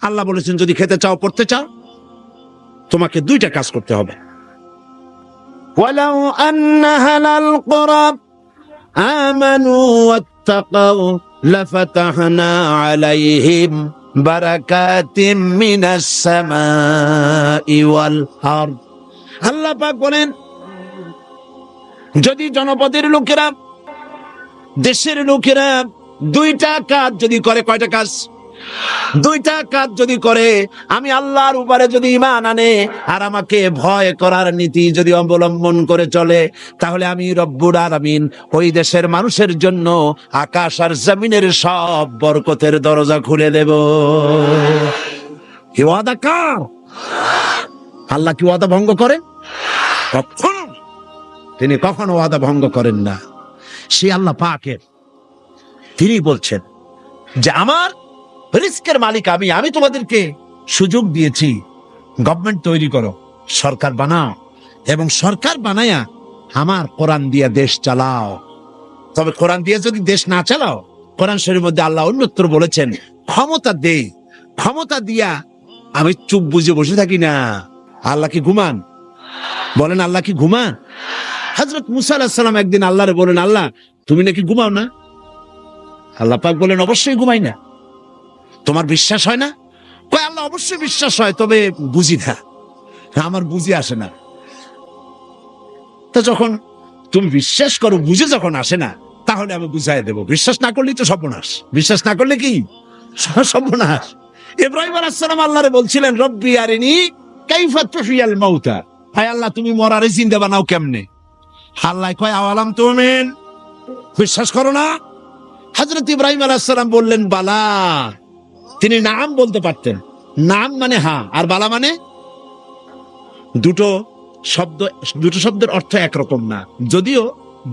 আল্লাহ বলেছেন যদি খেতে চাও পড়তে চাও তোমাকে দুইটা কাজ করতে হবে। ওয়ালাউ আন্না হালাল কুরা আমানু ওয়াত্তাকাউ লাফাতাহনা আলাইহিম বারাকাতিম মিনাস সামাই ওয়াল আরদ। আল্লাহ পাক বলেন যদি জনপদের লোকেরা, দেশের লোকেরা দুইটা কাজ যদি করে, কয়টা কাজ? দুইটা কাজ যদি করে, আমি আল্লাহর উপরে যদি ঈমান আনে আর আমাকে ভয় করার নীতি যদি অবলম্বন করে চলে, তাহলে আমি রব্বুল আলামিন ওই দেশের মানুষের জন্য আকাশ আর জমিনের সব বরকতের দরজা খুলে দেব। কি ওয়াদা কার? আল্লাহ কি ওয়াদা ভঙ্গ করেন? কখনো তিনি কখনো ওয়াদা ভঙ্গ করেন না। সে আল্লাহ পাকের, তিনি বলছেন যে আমার রিস্কের মালিক আমি তোমাদেরকে সুযোগ দিয়েছি, গভর্নমেন্ট তৈরি করো, সরকার বানাও, এবং সরকার বানায়া আমার কোরআন দিয়ে দেশ চালাও। তবে কোরআন দিয়ে যদি দেশ না চালাও, কোরআন শরীফের মধ্যে আল্লাহ অন্যত্র বলেছেন ক্ষমতা দেই, ক্ষমতা দিয়া আমি চুপ বুঝে বসে থাকি না। আল্লাহ কি ঘুমান? বলেন আল্লাহ কি ঘুমান? হযরত মুসা আলাইহিস সালাম একদিন আল্লাহরে বলেন, আল্লাহ তুমি নাকি ঘুমাও না? আল্লাহ পাক বলেন অবশ্যই ঘুমাই না। তোমার বিশ্বাস হয় না? কয় আল্লাহ অবশ্যই বিশ্বাস হয়, তবে বুঝি না, আমার বুঝি আসে না। তো যখন তুমি বিশ্বাস করো, বুঝে যখন আসে না, তাহলে আমি বুঝাই দেব। বিশ্বাস না করলেই তো সর্বনাশ। বিশ্বাস না করলে কি সর্বনাশ। ইব্রাহিম আলাইহিস সালাম আল্লাহরে বলছিলেন রব্বি আরিনি কাইফা তুহিয়াল মাউতা, হায় আল্লাহ তুমি মরারে জিন্দা বানাও কেমনে? আল্লাহ কয় আওয়ালাম তুমিন, বিশ্বাস করো না? হযরত ইব্রাহিম আলাইহিস সালাম বললেন বালা। তিনি নাম বলতে পারতেন, নাম মানে হ্যাঁ, আর বালা মানে, দুটো শব্দের অর্থ একরকম না। যদিও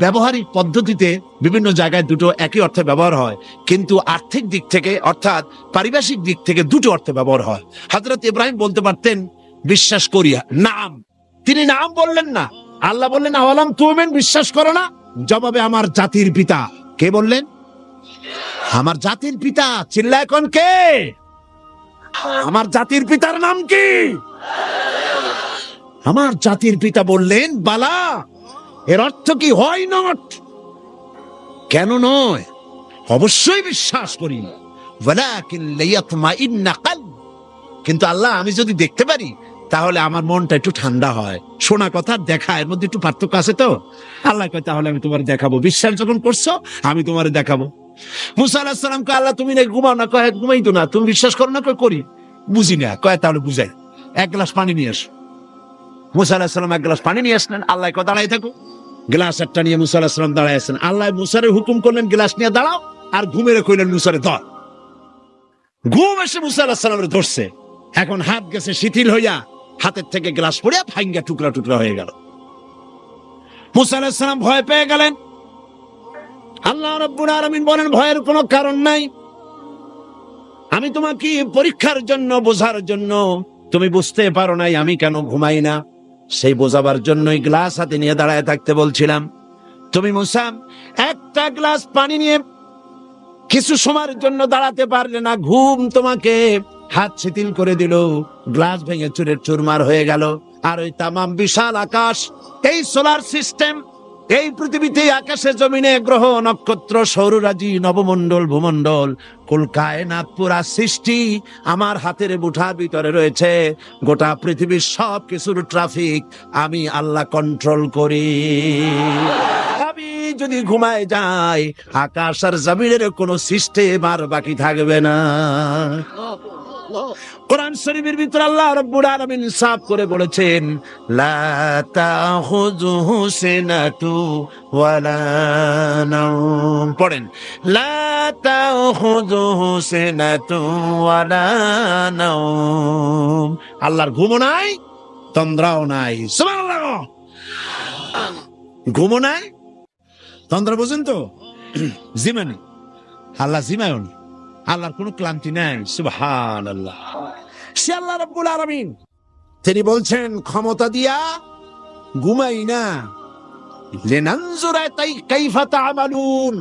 ব্যবহারিক পদ্ধতিতে বিভিন্ন জায়গায় দুটো একই অর্থে ব্যবহার হয়, কিন্তু আর্থিক দিক থেকে অর্থাৎ পারিভাষিক দিক থেকে দুটো অর্থে ব্যবহার হয়। হযরত ইব্রাহিম বলতে পারতেন বিশ্বাস করিয়া, নাম। তিনি নাম বললেন না। আল্লাহ বললেন আওয়ালাম তুমিন, বিশ্বাস করো না? জবাবে আমার জাতির পিতা কে বললেন? আমার জাতির পিতা। চিল্লায় কোন কে? আমার জাতির পিতার নাম কি? আমার জাতির পিতা বললেন বালা। এর অর্থ কি? হয় নট। কেন নয়? অবশ্যই বিশ্বাস করি, ওয়ালাকিন লিয়াতমাইন্না কলব। কিন্তু আল্লাহ আমি যদি দেখতে পারি তাহলে আমার মনটা একটু ঠান্ডা হয়। শোনা কথা দেখা, এর মধ্যে একটু পার্থক্য আছে তো। আল্লাহ কয় তাহলে আমি তোমার দেখাবো। বিশ্বাস যখন করছো আমি তোমার দেখাবো। মুসা আলাইহিস সালাম কয় আল্লাহ তুমি নাকি ঘুমাও না? কয় ঘুমাই তো না। তুমি বিশ্বাস করো না? কয় করি। বুঝি না। কয় তাহলে বুঝাই, এক গ্লাস পানি নিয়ে আসো। মুসা আলাইহিস সালাম এক গ্লাস পানি নিয়ে আসলেন। আল্লাহ কয় দাঁড়াই থাকো। গ্লাস একটা নিয়ে মুসা আলাইহিস সালাম দাঁড়ায় আছেন। আল্লাহ মুসারে হুকুম করলেন গ্লাস নিয়ে দাঁড়াও, আর ঘুমেরে কইলেন মুসারে ধর। ঘুম এসে মুসা আলাইহিস সালামের ধরছে। এখন হাত গেছে শিথিল হইয়া, হাতের থেকে গ্লাস পড়ে ভাঙ্গা টুকরা টুকরা হয়ে গেল। মুসা আলাইহিস সালাম ভয় পেয়ে গেলেন। আল্লাহ রাব্বুল আলামিন বলেন ভয়ের কোনো কারণ নাই, আমি তোমাকে পরীক্ষার জন্য, বোঝার জন্য, তুমি বুঝতে পারো নাই আমি কেন ঘুমাই না, সেই বোঝাবার জন্যই গ্লাস হাতে নিয়ে দাঁড়ায় থাকতে বলছিলাম। তুমি মুসা একটা গ্লাস পানি নিয়ে কিছু সময়ের জন্য দাঁড়াতে পারলে না, ঘুম তোমাকে হাত শিথিল করে দিল, গ্লাস ভেঙে চুরের চুরমার হয়ে গেল। আর ওই তামাম বিশাল আকাশ, এই সোলার সিস্টেম, এই পৃথিবীতে আকাশে জমিনে গ্রহ নক্ষত্র সৌররাজি নবমণ্ডল ভূমণ্ডল কুল কায়নাত পুরা সৃষ্টি আমার হাতের মুঠার ভিতরে রয়েছে। গোটা পৃথিবীর সব কিছুর ট্রাফিক আমি আল্লাহ কন্ট্রোল করি। আমি যদি ঘুমায় যাই আকাশ আর জমিনের কোনো সিস্টেম আর বাকি থাকবে না। কোরআন শরীফের ভিতর আল্লাহ রাব্বুল আলামিন সাফ করে বলেছেন লা তাখুযুহু সিনাতু ওয়ালা নাওম। পড়েন লা তাখুযুহু সিনাতু ওয়ালা নাওম। আল্লাহর ঘুমও নাই, তন্দ্রাও নাই। সুবহানাল্লাহ। ঘুমও নাই, তন্দ্রা বুঝেন তো? জিমানি। আল্লাহ জিমায়ন, আল্লাহর কোনো ক্লান্তি নাই। সুবহানাল্লাহ। সে আল্লাহ রাব্বুল আলামিন, তিনি বলছেন ক্ষমতা দিয়া ঘুমাই না, লিনানজুরা কাইফা তা'মালুন।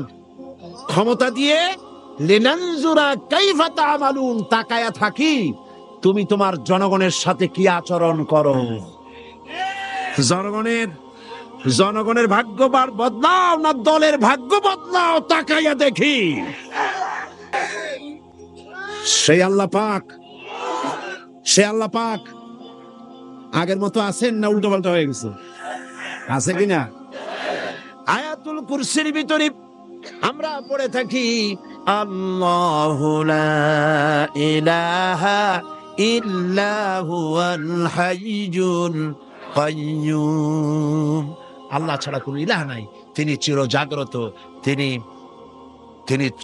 ক্ষমতা দিয়ে লিনানজুরা কাইফা তা'মালুন, তাকায়া থাকি তুমি তোমার জনগণের সাথে কি আচরণ করো। জনগণের ভাগ্য বদলাও না দলের ভাগ্য বদলাও, তাকাইয়া দেখি। সেই আল্লাহ পাক আগের মতো আছেন না উল্টো পাল্টা হয়ে গেছে? আছে কিনা? আয়াতুল কুরসির ভিতরে আমরা পড়ে থাকি আল্লাহু লা ইলাহা ইল্লা হুয়াল হাইয়ুল কাইয়্যুম। আল্লাহ ছাড়া কোনো ইলাহ নাই, তিনি চিরজাগ্রত, তিনি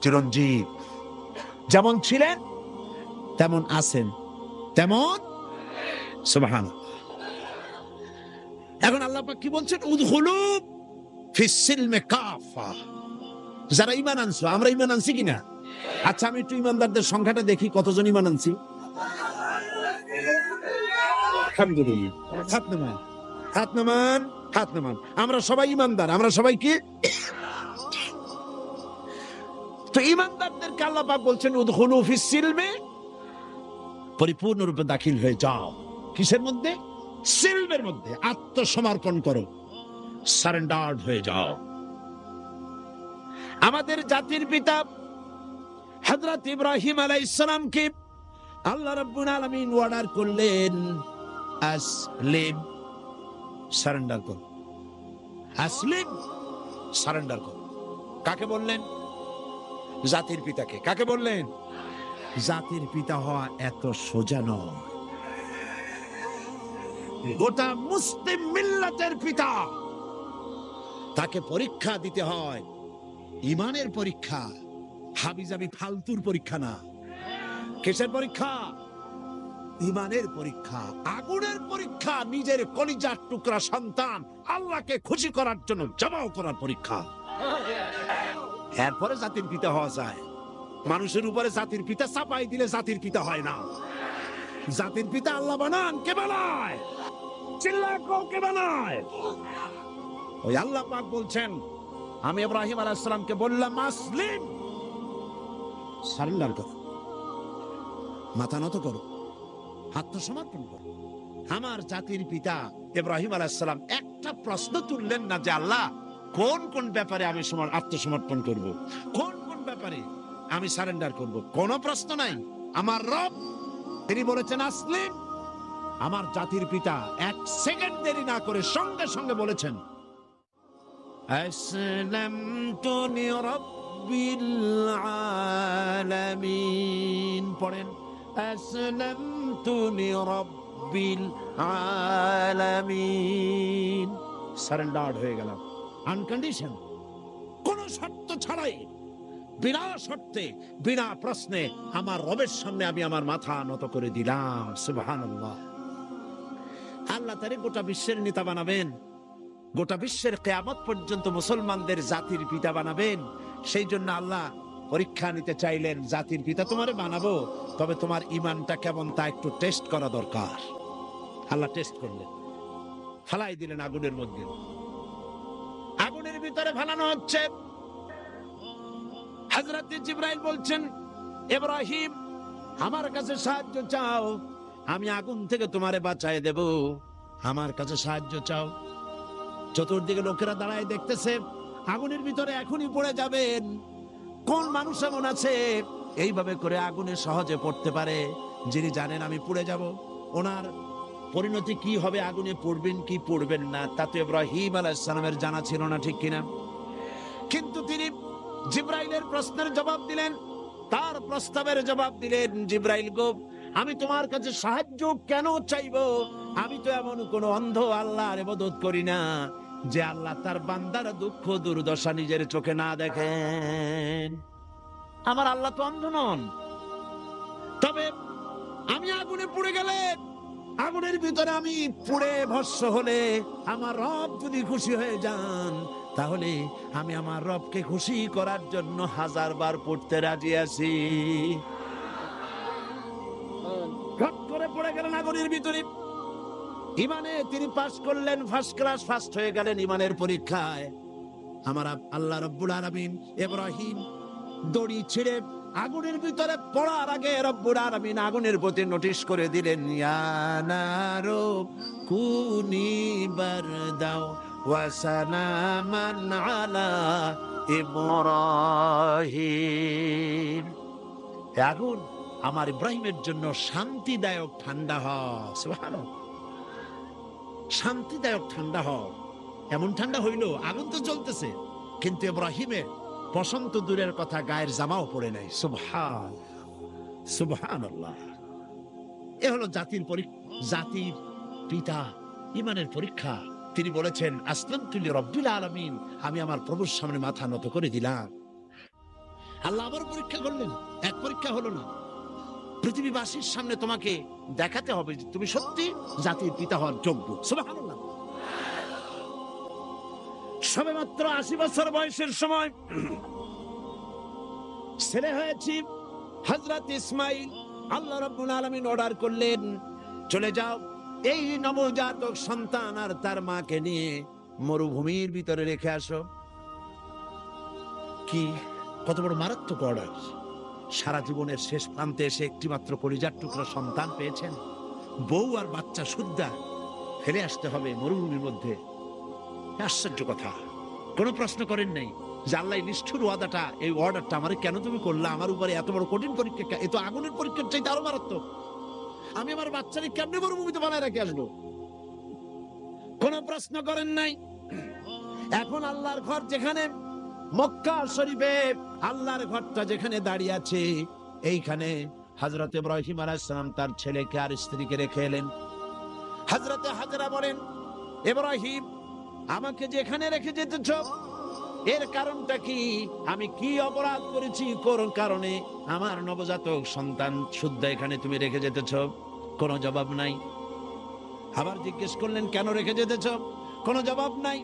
চিরঞ্জীব। যেমন ছিলেন তেমন আছেন, তেমন সুবহানাল্লাহ। এখন আল্লাহ পাক কি বলছেন? উদখুলু ফিস সিলমি কাফা। যারা ঈমান আনছো, আমরা ঈমান আনছি কিনা? আচ্ছা, আমি একটু ঈমানদারদের সংখ্যাটা দেখি, কতজন ঈমান আনছি। আলহামদুলিল্লাহ। হাত নামান। আমরা সবাই ঈমানদার, আমরা সবাই কি? তো ঈমানদারদেরকে আল্লাহ পাক বলছেন উদখুলু ফিস সিলমি, পরিপূর্ণরূপে দাখিল হয়ে যাও। কিসের মধ্যে? সিলমের মধ্যে। আত্মসমর্পণ করো, সারেন্ডার্ড হয়ে যাও। আমাদের জাতির পিতা হযরত ইব্রাহিম আলাইহিস সালামকে আল্লাহ রাব্বুল আলামিন অর্ডার করলেন আসলিম, সারেন্ডার কর। আসলিম, সারেন্ডার কর। কাকে বললেন? জাতির পিতাকে। কাকে বললেন? জাতির পিতা হওয়া এত সোজা নয়। গোটা মুসলিম মিল্লাতের পিতা, তাকে পরীক্ষা দিতে হয়, ইমানের পরীক্ষা, হাবিজাবি ফালতুর পরীক্ষা না। কিসের পরীক্ষা? ইমানের পরীক্ষা, আগুনের পরীক্ষা। নিজের কলিজার টুকরা সন্তান আল্লাহকে খুশি করার জন্য জবাও করার পরীক্ষা। এরপরে জাতির পিতা হওয়া যায়। মানুষের উপরে জাতির পিতা চাপাই দিলে জাতির পিতা হয় না। জাতির পিতা আল্লাহ বানান। কে বানায়? চিল্লায় কও, কে বানায়? ওই আল্লাহ পাক বলছেন, আমি ইব্রাহিম আলাইহিস সালামকে বললাম আসলিম, সারেন্ডার করো, মাথা নত করো, আত্মসমর্পণ করো। আমার জাতির পিতা ইব্রাহিম আলাইহিস সালাম একটা প্রশ্ন তুললেন না যে আল্লাহ কোন কোন ব্যাপারে আমি আত্মসমর্পণ করব, কোন কোন ব্যাপারে আমি সারেন্ডার করব, কোন প্রশ্ন নাই। আমার রব তিনি বলেছেন আসলিম। আমার জাতির পিতা এক সেকেন্ড দেরি না করে সঙ্গে সঙ্গে বলেছেন আসলামতু লিরাব্বিল আলামিন। পড়েন আসলামতু লিরাব্বিল আলামিন। সারেন্ডার্ড হয়ে গেলাম, আনকন্ডিশন, কোন শর্ত ছাড়াই, বিনা শর্তে, বিনা প্রশ্নে আমার রবের সামনে আমি আমার মাথা নত করে দিলাম। সুবহানাল্লাহ। আল্লাহ তারে গোটা বিশ্বের নেতা বানাবেন, গোটা বিশ্বের কিয়ামত পর্যন্ত মুসলমানদের জাতির পিতা বানাবেন। সেই জন্য আল্লাহ পরীক্ষা নিতে চাইলেন, জাতির পিতা তোমারে বানাবো, তবে তোমার ঈমানটা কেমন তা একটু টেস্ট করা দরকার। আল্লাহ টেস্ট করলেন, ফালাই দিলেন আগুনের মধ্যে। আগুনের ভিতরে ফালানো হচ্ছে। হযরত জিবরাইল বলছেন, ইব্রাহিম আমার কাছে সাহায্য চাও, আমি আগুন থেকে তোমারে বাঁচায় দেব, আমার কাছে সাহায্য চাও। চতুর্দিকে লোকেরা দাঁড়ায় দেখতেছে, আগুনের ভিতরে এখনই পড়ে যাবেন। কোন মানুষ এমন আছে এইভাবে করে আগুনে সহজে পড়তে পারে, যিনি জানেন আমি পুড়ে যাব, ওনার পরিণতি কি হবে, আগুনে পড়বেন কি পড়বেন না, তা তো ইব্রাহিম আলাইহিস সালামের জানা ছিল না, ঠিক কিনা? কিন্তু তিনি জিবরাইলের প্রশ্নের জবাব দিলেন, তার প্রস্তাবের জবাব দিলেন। জিবরাইল গো, আমি তোমার কাছে সাহায্য কেন চাইবো? আমি তো এমন কোন অন্ধ আল্লাহর ইবাদত করি না যে আল্লাহ তার বান্দার দুঃখ দুর্দশা নিজের চোখে না দেখেন। আমার আল্লাহ তো অন্ধ নন। তবে আমি আগুনে পুড়ে গেলে, আগুনের ভিতরে আমি পুড়ে ভস্ম হলে আমার রব যদি খুশি হয়ে যান, তাহলে আমি আমার রবকে খুশি করার জন্য 1000 বার পড়তে রাজি আছি। ঘট করে পড়ে গেলেন আগুনের ভিতরে। ইমানে তিনি পাস করলেন, ফার্স্ট ক্লাস ফার্স্ট হয়ে গেলেন ইমানের পরীক্ষায়। আমার আল্লাহ রাব্বুল আলামিন ইব্রাহিম দড়ি ছিঁড়ে আগুনের ভিতরে পড়ার আগে রব্বুল আলামিন আগুনের প্রতি নোটিশ করে দিলেন, ইয়া নারু কুনি বারদাও ওয়া সালামান আলা ইব্রাহিম। হে আগুন, আমার ইব্রাহিমের জন্য শান্তিদায়ক ঠান্ডা হও। সুবহানাল্লাহ, শান্তিদায়ক ঠান্ডা হও। এমন ঠান্ডা হইল, আগুন তো জ্বলতেছে, কিন্তু ইব্রাহিমের বসন্ত দূরের কথা, গায়ের জামাও পড়ে নাই। সুবহানাল্লাহ। এ হলো জাতির জাতির পিতা, ইমানের পরীক্ষা। তিনি বলেছেন, আসলামতু লিরাব্বিল আলামিন, আমি আমার প্রভুর সামনে মাথা নত করে দিলাম। আল্লাহ আবার পরীক্ষা করলেন, এক পরীক্ষা হলো না, পৃথিবীবাসীর সামনে তোমাকে দেখাতে হবে যে তুমি সত্যি জাতির পিতা হওয়ার যোগ্য। সুবহানাল্লাহ। সবেমাত্র ৮০ বছর বয়সের সময় ছেলে হয়েছি হযরত ইসমাইল। আল্লাহ রাব্বুল আলামিন অর্ডার করলেন, চলে যাও, এই নবজাতক সন্তান আর তার মাকে নিয়ে মরুভূমির ভিতরে রেখে আসো। কি কত বড় মারাত্মক অর্ডার! সারা জীবনের শেষ প্রান্তে এসে একটি মাত্র কলিজার টুকরা সন্তান পেয়েছেন, বউ আর বাচ্চা সুদ্ধা ফেলে আসতে হবে মরুভূমির মধ্যে। আশ্চর্য কথা। কোনো প্রশ্ন করেন নাই যে আল্লাহ নিষ্ঠুর ওয়াদাটা, এই অর্ডারটা আমারে কেন তুমি করলা? আমার উপরে এত বড় কঠিন পরীক্ষা, এ তো আগুনের পরীক্ষার চাইতে আরো মারাত্মক। আমি আমার বাচ্চাকে কেমনে মরুভূমিতে বানায় রেখে আসবো? কোনো প্রশ্ন করেন নাই। এখন আল্লাহর ঘর যেখানে, মক্কা শরীফে আল্লাহর ঘরটা যেখানে দাঁড়িয়ে আছে, এইখানে হযরত ইব্রাহিম আলাইহিস সালাম তার ছেলেকে আর স্ত্রীকে রেখে এলেন। হযরতে হাজরা বলেন, ইব্রাহিম, আমাকে যেখানে রেখে যেতেছ, এর কারণটা কি? আমি কি অপরাধ করেছি কোন কারণে আমার নবজাতক সন্তান শুদ্ধ এখানে তুমি রেখে যেতেছ? কোনো জবাব নাই। আবার জিজ্ঞেস করলেন, কেন রেখে যেতেছ? কোনো জবাব নাই।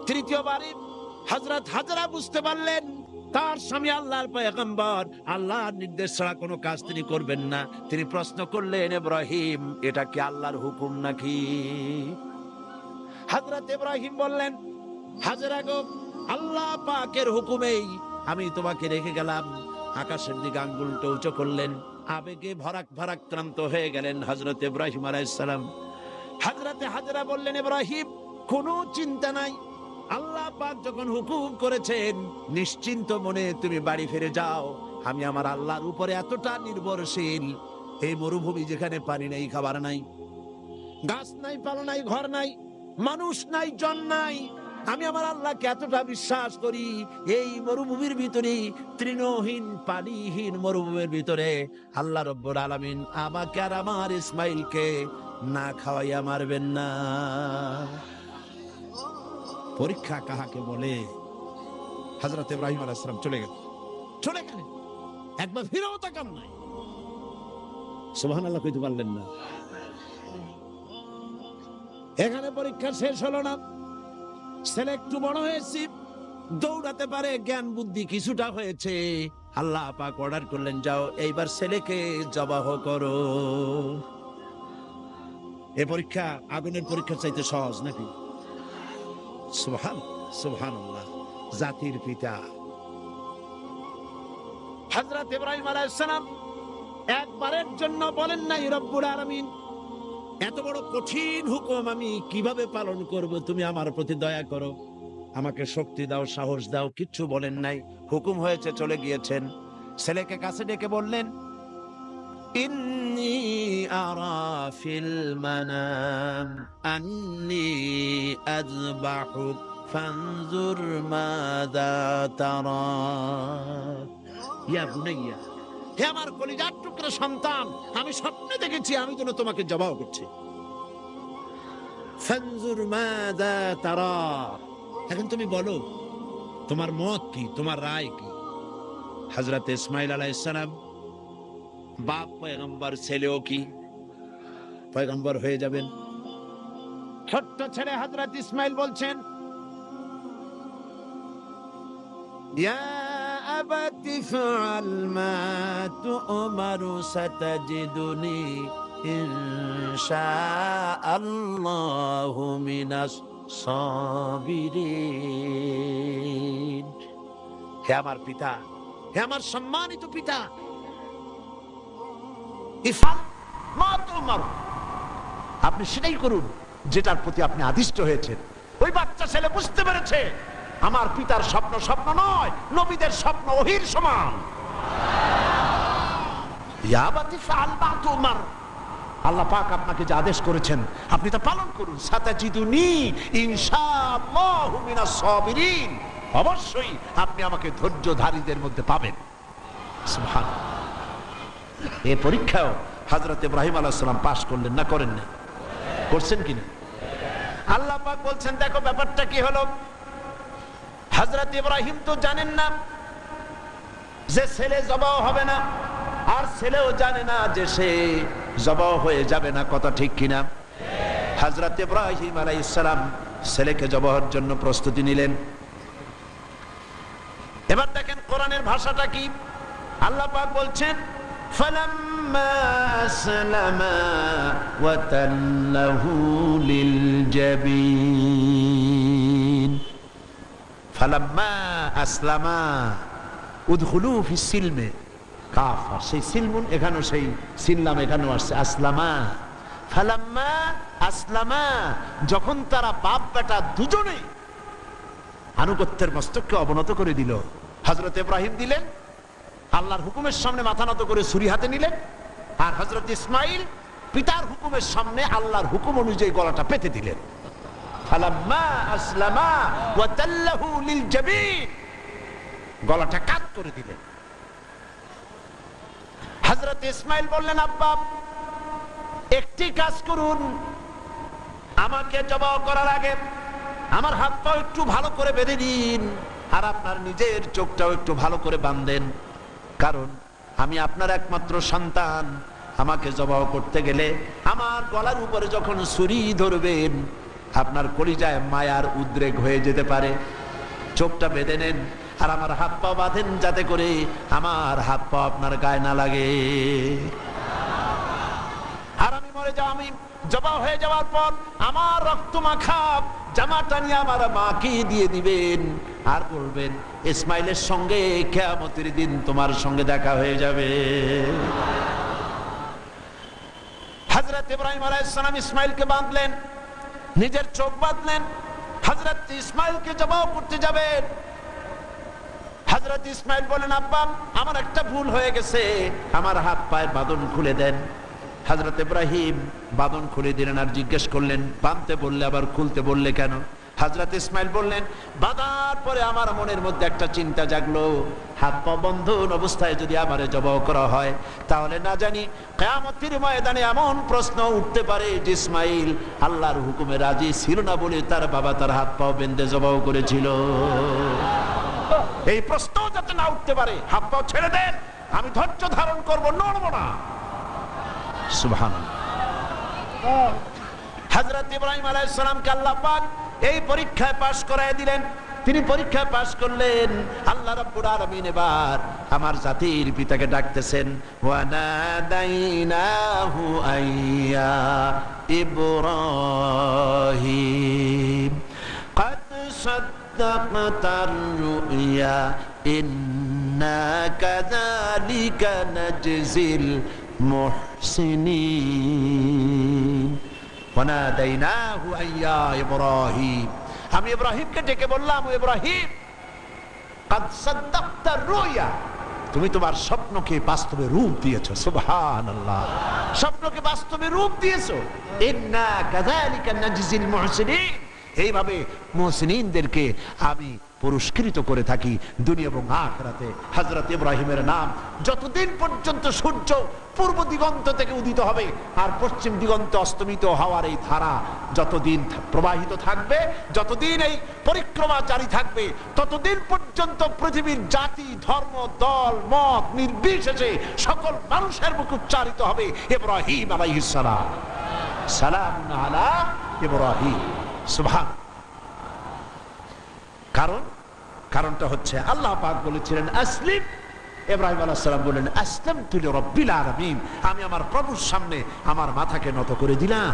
তৃতীয়বারে হযরত হাজরা বুঝতে পারলেন তার স্বামী আল্লাহর পয়গম্বর, আল্লাহর নির্দেশ ছাড়া কোনো কাজ তিনি করবেন না। তিনি প্রশ্ন করলেন, ইব্রাহিম, এটা কি আল্লাহর হুকুম নাকি? হযরত ইব্রাহিম বললেন, হাজরা গো, আল্লাহ পাকের হুকুমেই আমি তোমাকে রেখে গেলাম। আকাশের দিকে আঙ্গুলটা উঁচু করলেন, আবেগে ভারাক্রান্ত হয়ে গেলেন হযরত ইব্রাহিম আলাইহিস সালাম। হযরতে হাজরা বললেন, ইব্রাহিম, কোনো চিন্তা নাই, আল্লাহ পাক যখন হুকুম করেছেন, নিশ্চিন্ত মনে তুমি বাড়ি ফিরে যাও। আমি আমার আল্লাহর উপরে এতটা নির্ভরশীল, এই মরুভূমি যেখানে পানি নাই, খাবার নাই, গাছ নাই, পালা নাই, ঘর নাই, মানুষ নাই, জন নাই, আমি আমার আল্লাহকে এতটা বিশ্বাস করি, এই মরুভূমির ভিতরে, তৃণহীন পানিহীন মরুভূমির ভিতরে আল্লাহ রাব্বুল আলামিন আমাকে আর আমার ইসমাইলকে না খাওয়াইয়া মারবেন না। পরীক্ষা কাহাকে বলে? হযরত ইব্রাহিম আলাইহিস সালাম চলে গেলেন, একবার ফিরেও তাকান নাই। সুবহানাল্লাহ কইতে পারলেন না। এখানে পরীক্ষা শেষ হলো না। ছেলে একটু বড় হয়েছে, দৌড়াতে পারে, জ্ঞান বুদ্ধি কিছুটা হয়েছে। আল্লাহ পাক অর্ডার করলেন, যাও, এইবার ছেলেকে জবাহ করো। এ পরীক্ষা আগুনের পরীক্ষার চাইতে সহজ নাকি? সুবহানাল্লাহ। জাতির পিতা হযরত ইব্রাহিম আলাইহিস সালাম একবারের জন্য বলেন নাই, রব্বুল আলামিন, এত বড় কঠিন হুকুম আমি কিভাবে পালন করব? তুমি আমার প্রতি দয়া করো, আমাকে শক্তি দাও, সাহস দাও। কিচ্ছু বলেন নাই। হুকুম হয়েছে, চলে গিয়েছেন। ছেলেকে কাছে ডেকে বললেন, ইন্নী আরা ফিল মানাম আন্নী আযবাহুক ফানজুর মাযা তারা। ইয়া বুনাইয়া, হে আমার কলিজার টুকরা সন্তান, আমি স্বপ্নে দেখেছি আমি যেন তোমাকে জবাহ করছি। ফানজুর মাযা তারা, এখন তুমি বলো তোমার মত কি, তোমার রায় কি? হযরত ইসমাইল আলাইহিস সালাম, বাপ পয়গম্বর, ছেলেও কি পয়গম্বর হয়ে যাবেন। ছোট্ট ছেলে হযরত ইসমাইল বলছেন, ইয়া আবাতি ফাআল মা তু'মারু সাতাজিদুনি ইনশাআল্লাহু মিনাস সাবিরিন। হে আমার পিতা, হে আমার সম্মানিত পিতা, ইফআল মা তুমার, আপনি সেটাই করুন যেটার প্রতি আপনি আদিষ্ট হয়েছেন। ওই বাচ্চা ছেলে বুঝতে পেরেছে আমার পিতার স্বপ্ন স্বপ্ন নয়, নবীদের স্বপ্ন ওহীর সমান। ইয়া আবাতি ফাআল মা তুমার, আল্লাহ পাক আপনাকে যে আদেশ করেছেন আপনি তা পালন করুন। সাতাজিদুনি ইনশাআল্লাহু মিনাস সাবিরিন, অবশ্যই আপনি আমাকে ধৈর্যধারীদের মধ্যে পাবেন। সুবহানাল্লাহ। এই পরীক্ষাও হযরত ইব্রাহিম আলাইহিস সালাম পাস করলেন না করেন না? করছেন কিনা? আল্লাহ পাক বলছেন দেখো ব্যাপারটা কি হলো। হযরত ইব্রাহিম তো জানেন না যে ছেলে জবাও হবে না, আর ছেলেও জানে না যে সে জবাও হয়ে যাবে না, কথা ঠিক কিনা? হযরত ইব্রাহিম আলাইহিস সালাম ছেলেকে জবাহের জন্য প্রস্তুতি নিলেন। এবার দেখেন কোরআনের ভাষাটা কি। আল্লাহ পাক বলছেন ফালাম্মা আসলামা ওয়া তাল্লাহু লিল জাবিন, ফালাম্মা আসলামা উদখুলু ফিস সিলমে কাফা, সেই সিলমুন এখানে, সেই সিললাম এখানে আসছে আসলামা। ফালাম্মা আসলামা, যখন তারা বাপ বেটা দুজনেই আনুগত্যের মস্তককে অবনত করে দিল। হযরত ইব্রাহিম দিলেন, আল্লাহর হুকুমের সামনে মাথা নত করে ছুরি হাতে নিলেন, আর হযরত ইসমাইল পিতার হুকুমের সামনে আল্লাহর হুকুম অনুযায়ী গলাটা পেতে দিলেন। ফালাম্মা আসলামা ওয়া তাল্লাহু লিল জাবিন, গলাটা কাট করে দিলেন। হযরত ইসমাইল বললেন আব্বা একটি কাজ করুন, আমাকে জবাহ করার আগে আমার হাত পা একটু ভালো করে বেঁধে দিন, আর আপনার নিজের চোখটাও একটু ভালো করে বাঁধেন, কারণ আমি আপনার একমাত্র সন্তান। আমাকে জবাহ করতে গেলে আমার গলার উপরে যখন ছুরি ধরবেন আপনার কলিজায় মায়ার উদ্রেক হয়ে যেতে পারে। চোখটা বেঁধে নেন আর আমার হাত পা বাঁধেন, যাতে করে আমার হাত পা আপনার গায়ে না লাগে। আর আমি মরে যাও, আমি জবাহ হয়ে যাওয়ার পর আমার রক্ত মাখা জামাটা নিয়ে আমার মাকে দিয়ে দিবেন, আর বলবেন ইসমাইলের সঙ্গে কিয়ামতের দিন তোমার সঙ্গে দেখা হয়ে যাবে। হযরত ইব্রাহিম আলাইহিস সালাম ইসমাইলকে বাঁধলেন, নিজের চোখ বাঁধলেন, হযরত ইসমাইলকে জবাহ করতে যাবেন। হযরত ইসমাইল বলেন আব্বা আমার একটা ভুল হয়ে গেছে, আমার হাত পায়ের বাঁধন খুলে দেন। হযরত ইব্রাহিম বাঁধন খুলে দিলেন, আর জিজ্ঞেস করলেন বাঁধতে বললে আবার খুলতে বললে কেন? হযরত ইসমাইল বললেন বাঁধার পরে আমার মনের মধ্যে একটা চিন্তা জাগলো, হাত পা বন্ধন অবস্থায় যদি আমারে জবাহ করা হয় তাহলে না জানি কিয়ামতের ময়দানে এমন প্রশ্ন উঠতে পারে যে ইসমাইল আল্লাহর হুকুমে রাজি ছিল না বলে তার বাবা তার হাত পা বেঁধে জবাহ করেছিল। এই প্রশ্ন যাতে না উঠতে পারে হাত পা ছেড়ে দেন, আমি ধৈর্য ধারণ করব, নড়ব না। সুবহানাল্লাহ। হযরত ইব্রাহিম আলাইহিস সালামকে আল্লাহ পাক এই পরীক্ষায় পাশ করায় দিলেন। তিনি পরীক্ষায় পাশ করলেন। আল্লাহ রাব্বুল আলামিন এবার আমার জাতির পিতাকে ডাকতেছেন, ওয়া নাদাইনাহু আইয়া ইব্রাহিম قد صدقت الرؤيا إنا كذلك نجزي المحسنين وناديناه أن يا إبراهيم, আমি ইব্রাহিমকে ডেকে বললাম ও ইব্রাহিম قد صدقت الرؤيا, তুমি তোমার স্বপ্নকে বাস্তবে রূপ দিয়েছো। সুবহানাল্লাহ, স্বপ্নকে বাস্তবে রূপ দিয়েছো। ইন্না কাযালিকা নাজজিল মুহসিনিন, এইভাবে মুহসিনিনদেরকে আমি পুরস্কৃত করে থাকি দুনিয়া এবং আখিরাতে। হযরত ইব্রাহিমের নাম যতদিন পর্যন্ত সূর্য পূর্ব দিগন্ত থেকে উদিত হবে আর পশ্চিম দিগন্তে অস্তমিত হওয়ার এই ধারা যতদিন প্রবাহিত থাকবে, যতদিন এই পরিক্রমা জারি থাকবে, ততদিন পর্যন্ত পৃথিবীর জাতি ধর্ম দল মত নির্বিশেষে সকল মানুষের মুখে উচ্চারিত হবে ইব্রাহিম আলাইহিস সালাম, সালামুন আলা ইব্রাহিম। সুবহান। কারণটা হচ্ছে আল্লাহ পাক বলেছিলেন আসলিম, ইব্রাহিম আলাইহিস সালাম বলেন আসলামতু লিরাব্বিল আলামিন, আমি আমার প্রভুর সামনে আমার মাথাকে নত করে দিলাম।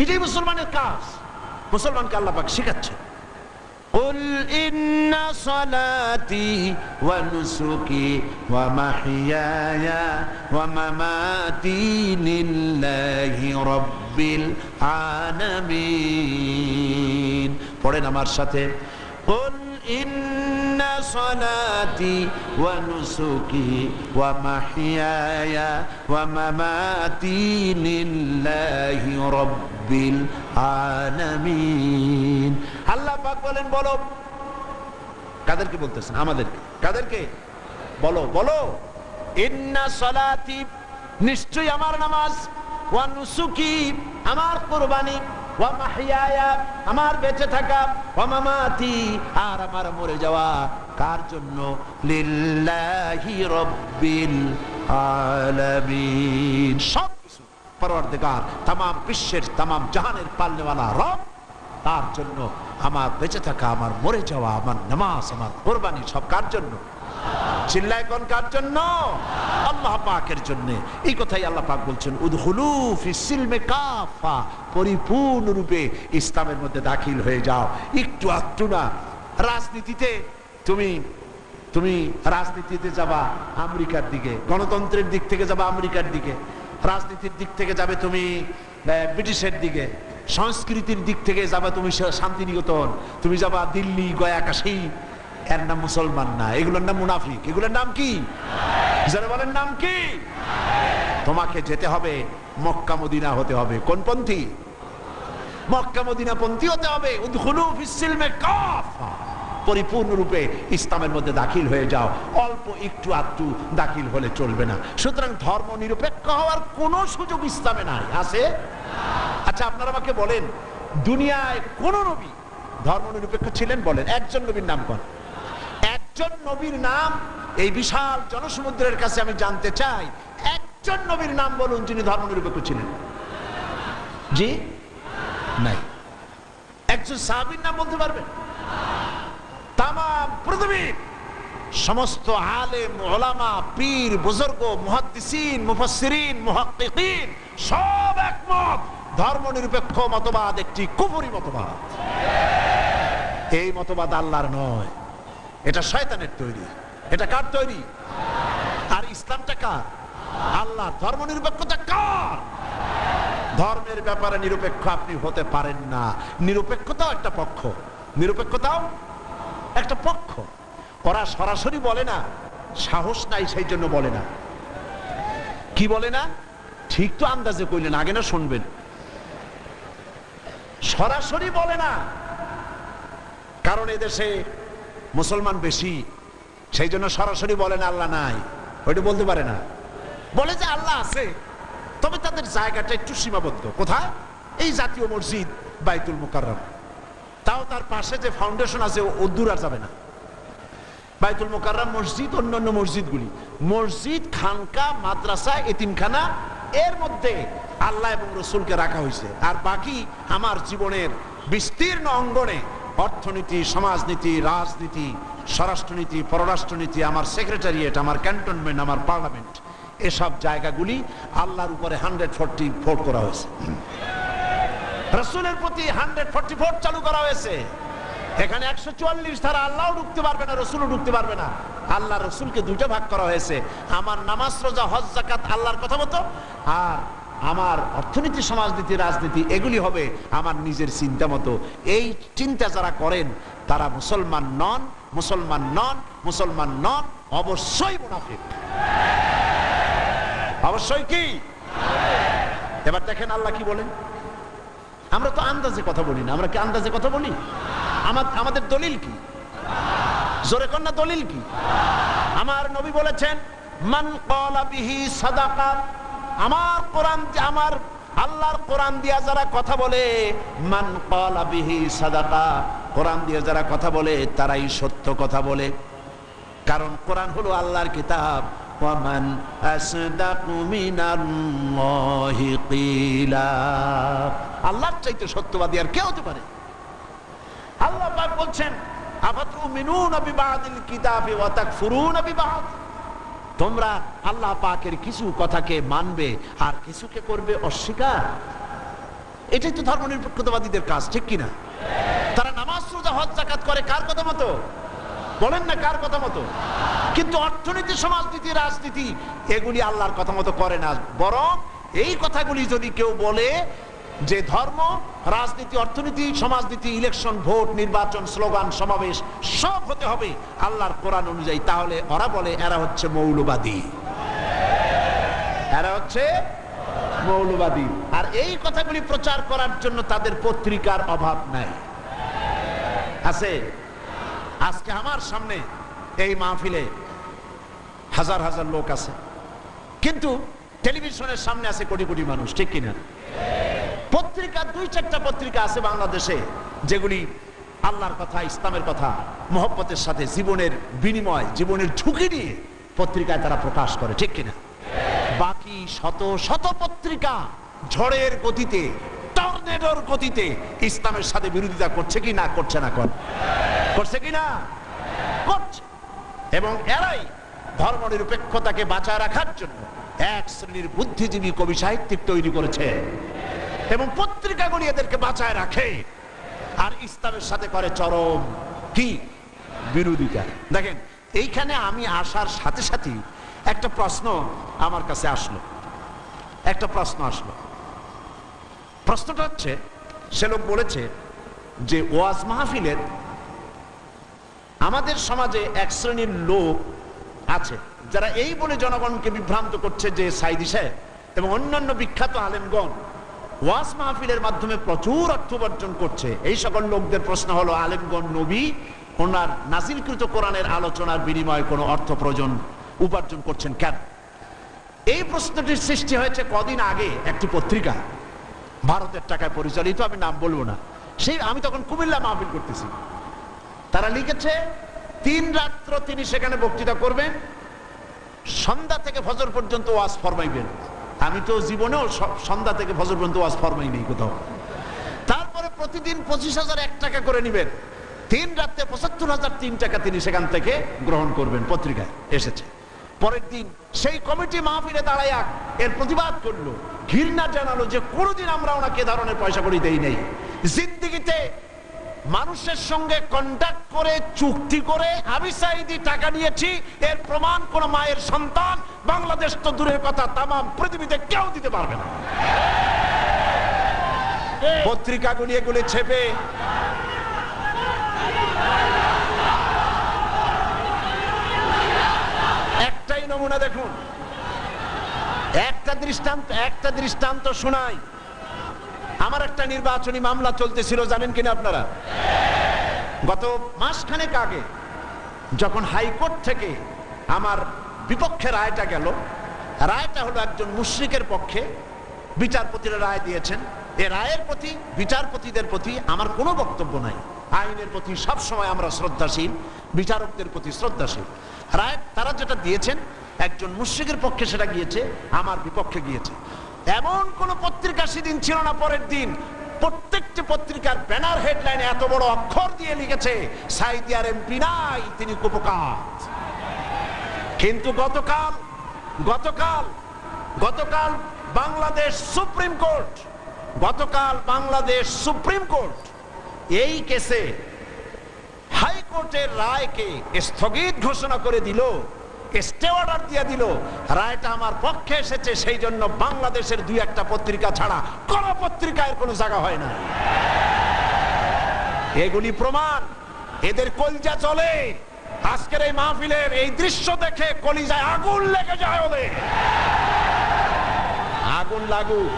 এটাই মুসলমানের কাজ, মুসলমানকে আল্লাহ পাক শেখাচ্ছেন। قل إن صلاتي ونسكي ومحياي ومماتي لله رب العالمين পড়েন আমার সাথে قل إن صلاتي ونسكي ومحياي ومماتي لله رب العالمين আল্লাহ পাক বলেন বলো কাদেরকে বলতেছেন আমাদেরকে কাদেরকে বলো বলো ইন্না সলাতি নিশ্চয়ই আমার নামাজ ওয়া নুসুকি আমার কুরবানি ওয়া মাহইয়ায়া আমার বেঁচে থাকা ওয়া মামাতি আর আমার মরে যাওয়া কার জন্য লিল্লাহি রাব্বিল আলামিন সব কিছু পরওয়ারদিগার तमाम বিশ্বের तमाम জাহানের পালনেওয়ালা রব তার জন্য আমার বেঁচে থাকা আমার মরে যাওয়া আমার নামাজ আমার কুরবানি সব কার জন্য চিল্লায় কোন কার জন্য আল্লাহ পাকের জন্য এই কথাই আল্লাহ পাক বলছেন উদখুলু ফিস সিলমে কাফা পরিপূর্ণ রূপে ইসলামের মধ্যে দাখিল হয়ে যাও একটু একটু না রাজনীতিতে তুমি রাজনীতিতে যাবা আমেরিকার দিকে গণতন্ত্রের দিক থেকে যাবা আমেরিকার দিকে রাজনীতির দিক থেকে যাবে তুমি ব্রিটিশের দিকে সংস্কৃতির দিক থেকে যাবা তুমি শান্তিনিকেতন তুমি যাবা দিল্লি গয়া কাশী এর নাম মুসলমান না এগুলোর নাম মুনাফিক এগুলোর নাম কি যারা বলেন নাম কি তোমাকে যেতে হবে মক্কা মদিনা হতে হবে কোন পন্থী মক্কা মদিনা পন্থী হতে হবে উদখুলু ফিস সিলমে কাফা পরিপূর্ণ রূপে ইসলামের মধ্যে দাখিল হয়ে যাও অল্প একটু আধটু দাখিল হলে চলবে না সুতরাং ধর্ম নিরপেক্ষ হওয়ার কোনো সুযোগ ইসলামে নাই আছে আচ্ছা আপনারা আমাকে বলেন দুনিয়ায় কোন নবী ধর্ম নিরপেক্ষ ছিলেন বলেন একজন নবীর নাম কোন একজন নবীর নাম এই বিশাল জনসমুদ্রের কাছে আমি জানতে চাই একজন নবীর নাম বলুন যিনি ধর্ম নিরপেক্ষ ছিলেন জি নাই একজন সাহাবীর নাম বলতে পারবেন তাম পৃথিবীর সমস্ত আলেম ওলামা পীর বুজুর্গ মুহাদ্দিসিন মুফাসসিরিন মুহাক্কিকিন সব একমত ধর্ম নিরপেক্ষ মতবাদ একটি কুফরি মতবাদ এই মতবাদ আল্লাহর নয় এটা শয়তানের তৈরি এটা কার তৈরি আর ইসলামটা কার আল্লাহ ধর্ম নিরপেক্ষতা কার ধর্মের ব্যাপারে নিরপেক্ষ আপনি হতে পারেন না নিরপেক্ষতাও একটা পক্ষ নিরপেক্ষতাও একটা পক্ষ ওরা সরাসরি বলে না সাহস নাই সেই জন্য বলে না কি বলে না ঠিক তো আন্দাজে কইলেন আগে না শুনবেন সরাসরি বলে না কারণ এদেশে মুসলমান বেশি সেই জন্য সরাসরি বলে না আল্লাহ নাই ওইটা বলতে পারে না বলে যে আল্লাহ আছে তবে তাদের জায়গাটা একটু সীমাবদ্ধ কোথায় এই জাতীয় মসজিদ বাইতুল মুকাররম তাও তার পাশে যে ফাউন্ডেশন আছে ও দূর আর যাবে না বাইতুল মুকাররম মসজিদ অন্যান্য মসজিদগুলি মসজিদ খানকা মাদ্রাসা এতিমখানা এর মধ্যে আল্লাহ এবং রসুলকে রাখা হয়েছে আর বাকি আমার জীবনের বিস্তীর্ণ অঙ্গনে অর্থনীতি সমাজনীতি রাজনীতি স্বরাষ্ট্রনীতি পররাষ্ট্রনীতি আমার সেক্রেটারিয়েট আমার ক্যান্টনমেন্ট আমার পার্লামেন্ট এসব জায়গাগুলি আল্লাহর উপরে 144 করা হয়েছে রসুলের প্রতি 144 চালু করা হয়েছে এখানে 144 ধারা আল্লাহও ঢুকতে পারবে না রসুলও ঢুকতে পারবে না আল্লাহ রসুলকে দুইটা ভাগ করা হয়েছে আমার নামাজ রোজা হজ যাকাত আল্লাহর কথা মতো আর আমার অর্থনীতি সমাজনীতি রাজনীতি এগুলি হবে আমার নিজের চিন্তা মতো এই চিন্তা যারা করেন তারা মুসলমান নন মুসলমান নন মুসলমান নন অবশ্যই মুনাফিক অবশ্যই কি এবার দেখেন আল্লাহ কি বলেন আমরা তো আন্দাজে কথা বলি না আমরা কি আন্দাজে কথা বলি আমাদের দলিল কি জোরে কন্যা দলিল কি আমার নবী বলেছেন মান ক্বালা বিহি সাদাকা আমার কোরআন আমার আল্লাহর কোরআন দিয়া যারা কথা বলে মান ক্বালা বিহি সাদাকা কোরআন দিয়ে যারা কথা বলে তারাই সত্য কথা বলে কারণ কোরআন হলো আল্লাহর কিতাব ওয়ামান আসদাকু মিনাল্লাহি কিলা আল্লাহর চাইতে সত্যবাদী আর কে হতে পারে আল্লাহ পাক বলছেন আফাতুমিনুনা বিবাদিল কিতাবি ওয়া তাকফুরুনা বিবাদ তোমরা আল্লাহ পাকের কিছু কথাকে মানবে আর কিছুকে করবে অস্বীকার এটাই তো ধর্মনিরপেক্ষতাবাদীদের কাজ ঠিক কিনা তারা নামাজ রোজা হজ যাকাত করে কার কথা মতো? বলেন না কার কথা মতো? কিন্তু অর্থনীতি, সমাজনীতি, রাজনীতি এগুলি আল্লাহর কথা মতো করে না। বরং এই কথাগুলি যদি কেউ বলে যে ধর্ম, রাজনীতি, অর্থনীতি, সমাজনীতি, ইলেকশন, ভোট, নির্বাচন, স্লোগান, সমাবেশ সব হতে হবে আল্লাহর কোরআন অনুযায়ী, তাহলে ওরা বলে এরা হচ্ছে মৌলবাদী, এরা হচ্ছে মৌলবাদী। আর এই কথাগুলি প্রচার করার জন্য তাদের পত্রিকার অভাব নাই, আছে। আজকে আমার সামনে এই মাহফিলে হাজার হাজার লোক আছে, কিন্তু টেলিভিশনের সামনে আছে কোটি কোটি মানুষ, ঠিক কিনা? পত্রিকা, 2-4টা পত্রিকা আছে বাংলাদেশে যেগুলি আল্লাহর কথা, ইসলামের কথা মহব্বতের সাথে জীবনের বিনিময়, জীবনের ঝুঁকি নিয়ে পত্রিকায় তারা প্রকাশ করে, ঠিক কিনা? বাকি শত শত পত্রিকা ঝড়ের গতিতে, টর্নেডোর গতিতে ইসলামের সাথে বিরোধিতা করছে কি না? করছে না? করছে কি না? করছে। এবং এরাই ধর্মনিরপেক্ষতাকে বাঁচায় রাখার জন্য এক শ্রেণীর বুদ্ধিজীবী, কবি, সাহিত্যিক তৈরি করেছে এবং পত্রিকাগুলি এদেরকে বাঁচায় রাখে, আর ইসলামের সাথে করে চরম কি বিরোধিতা। দেখেন, এইখানে আমি আসার সাথে সাথে একটা প্রশ্ন আমার কাছে আসলো, একটা প্রশ্ন আসলো। প্রশ্নটা হচ্ছে, সে লোক বলেছে যে ওয়াজ মাহফিলের আমাদের সমাজে এক শ্রেণীর লোক আছে যারা এই বলে জনগণকে বিভ্রান্ত করছে যে সাইদি সাহেব এবং অন্যান্য বিখ্যাত আলেমগণ ওয়াজ মাহফিলের মাধ্যমে প্রচুর অর্থ উপার্জন করছে। এই সকল লোকদের প্রশ্ন হলো, আলেমগণ নবী ওনার নাজিলকৃত কোরআনের আলোচনার বিনিময়ে কোনো অর্থ উপার্জন করছেন কেন? এই প্রশ্নটির সৃষ্টি হয়েছে কদিন আগে একটি পত্রিকা, ভারতের টাকায় পরিচালিত, আমি নাম বলবো না। সেই আমি তখন কুমিল্লা মাহফিল করতেছি, তারা লিখেছে 3 রাত্র তিনি সেখানে বক্তৃতা করবেন, সন্ধ্যা থেকে ফজর পর্যন্ত ওয়াজ ফরমাইবেন। আমি তো জীবনেও সন্ধ্যা থেকে ফজর পর্যন্ত ওয়াজ ফরমাই নেই কোথাও। তারপরে প্রতিদিন 25,001 টাকা করে নেবেন, 3 রাত্রে 75,003 টাকা তিনি সেখান থেকে গ্রহণ করবেন। পত্রিকায় এসেছে। পরের দিন সেই কমিটি মাহফিলে দাঁড়াইয়া এর প্রতিবাদ করলো, ঘৃণা জানালো যে কোনোদিন আমরা ওনাকে ধরনের পয়সা করি দেই নেই। জিন্দিগিতে মানুষের সঙ্গে কন্ট্যাক্ট করে, চুক্তি করে আমি সাইদি টাকা নিয়েছি, এর প্রমাণ কোন মায়ের সন্তান, বাংলাদেশ তো দূরের কথা, তামাম পৃথিবীতে কেউ দিতে পারবে না। পত্রিকাগুলি এগুলি ছেপে একটাই নমুনা দেখুন, একটা দৃষ্টান্ত শোনাই। আমার একটা নির্বাচনী মামলা চলতেছিল, জানেন কিনা আপনারা? গত মাসখানেক আগে যখন হাইকোর্ট থেকে আমার বিপক্ষে রায়টা গেল, রায়টা হলো একজন মুশরিকের পক্ষে, বিচারপতিরা রায় দিয়েছেন। এ রায়ের প্রতি, বিচারপতিদের প্রতি আমার কোনো বক্তব্য নাই। আইনের প্রতি সবসময় আমরা শ্রদ্ধাশীল, বিচারকদের প্রতি শ্রদ্ধাশীল। রায় তারা যেটা দিয়েছেন, একজন মুশরিকের পক্ষে সেটা গিয়েছে, আমার বিপক্ষে গিয়েছে। এমন কোন পত্রিকা সেদিন ছিল না। পরের দিন প্রত্যেকটি পত্রিকার ব্যানার হেডলাইনে এত বড় অক্ষর দিয়ে লিখেছে, সাইদি আর এমপি নাই, তিনি কুপকার। কিন্তু গতকাল বাংলাদেশ সুপ্রিম কোর্ট এই কেসে হাইকোর্টের রায়কে স্থগিত ঘোষণা করে দিল, স্টে অর্ডার দিয়ে দিল। রায়টা আমার পক্ষে এসেছে, সেই জন্য বাংলাদেশের 2-1টা পত্রিকা ছাড়া কোন পত্রিকায় কোনো জায়গা হয় না। এগুলি প্রমাণ, এদের কলিজা চলে। আজকের এই মাহফিলের এই দৃশ্য দেখে কলিজায় আগুন লেগে যায় ওদের। আগুন লাগুক।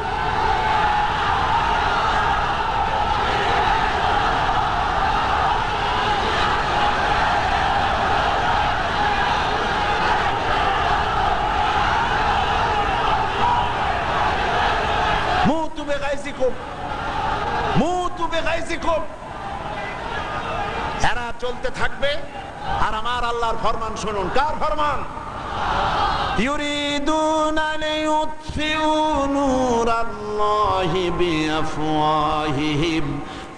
এরা চলতে থাকবে, আর আমার আল্লাহর ফরমান শুনুন। কার ফরমান? ইউরিদুনা লিইউতফিউ নূরাল্লাহি বিআফওয়াহিহিম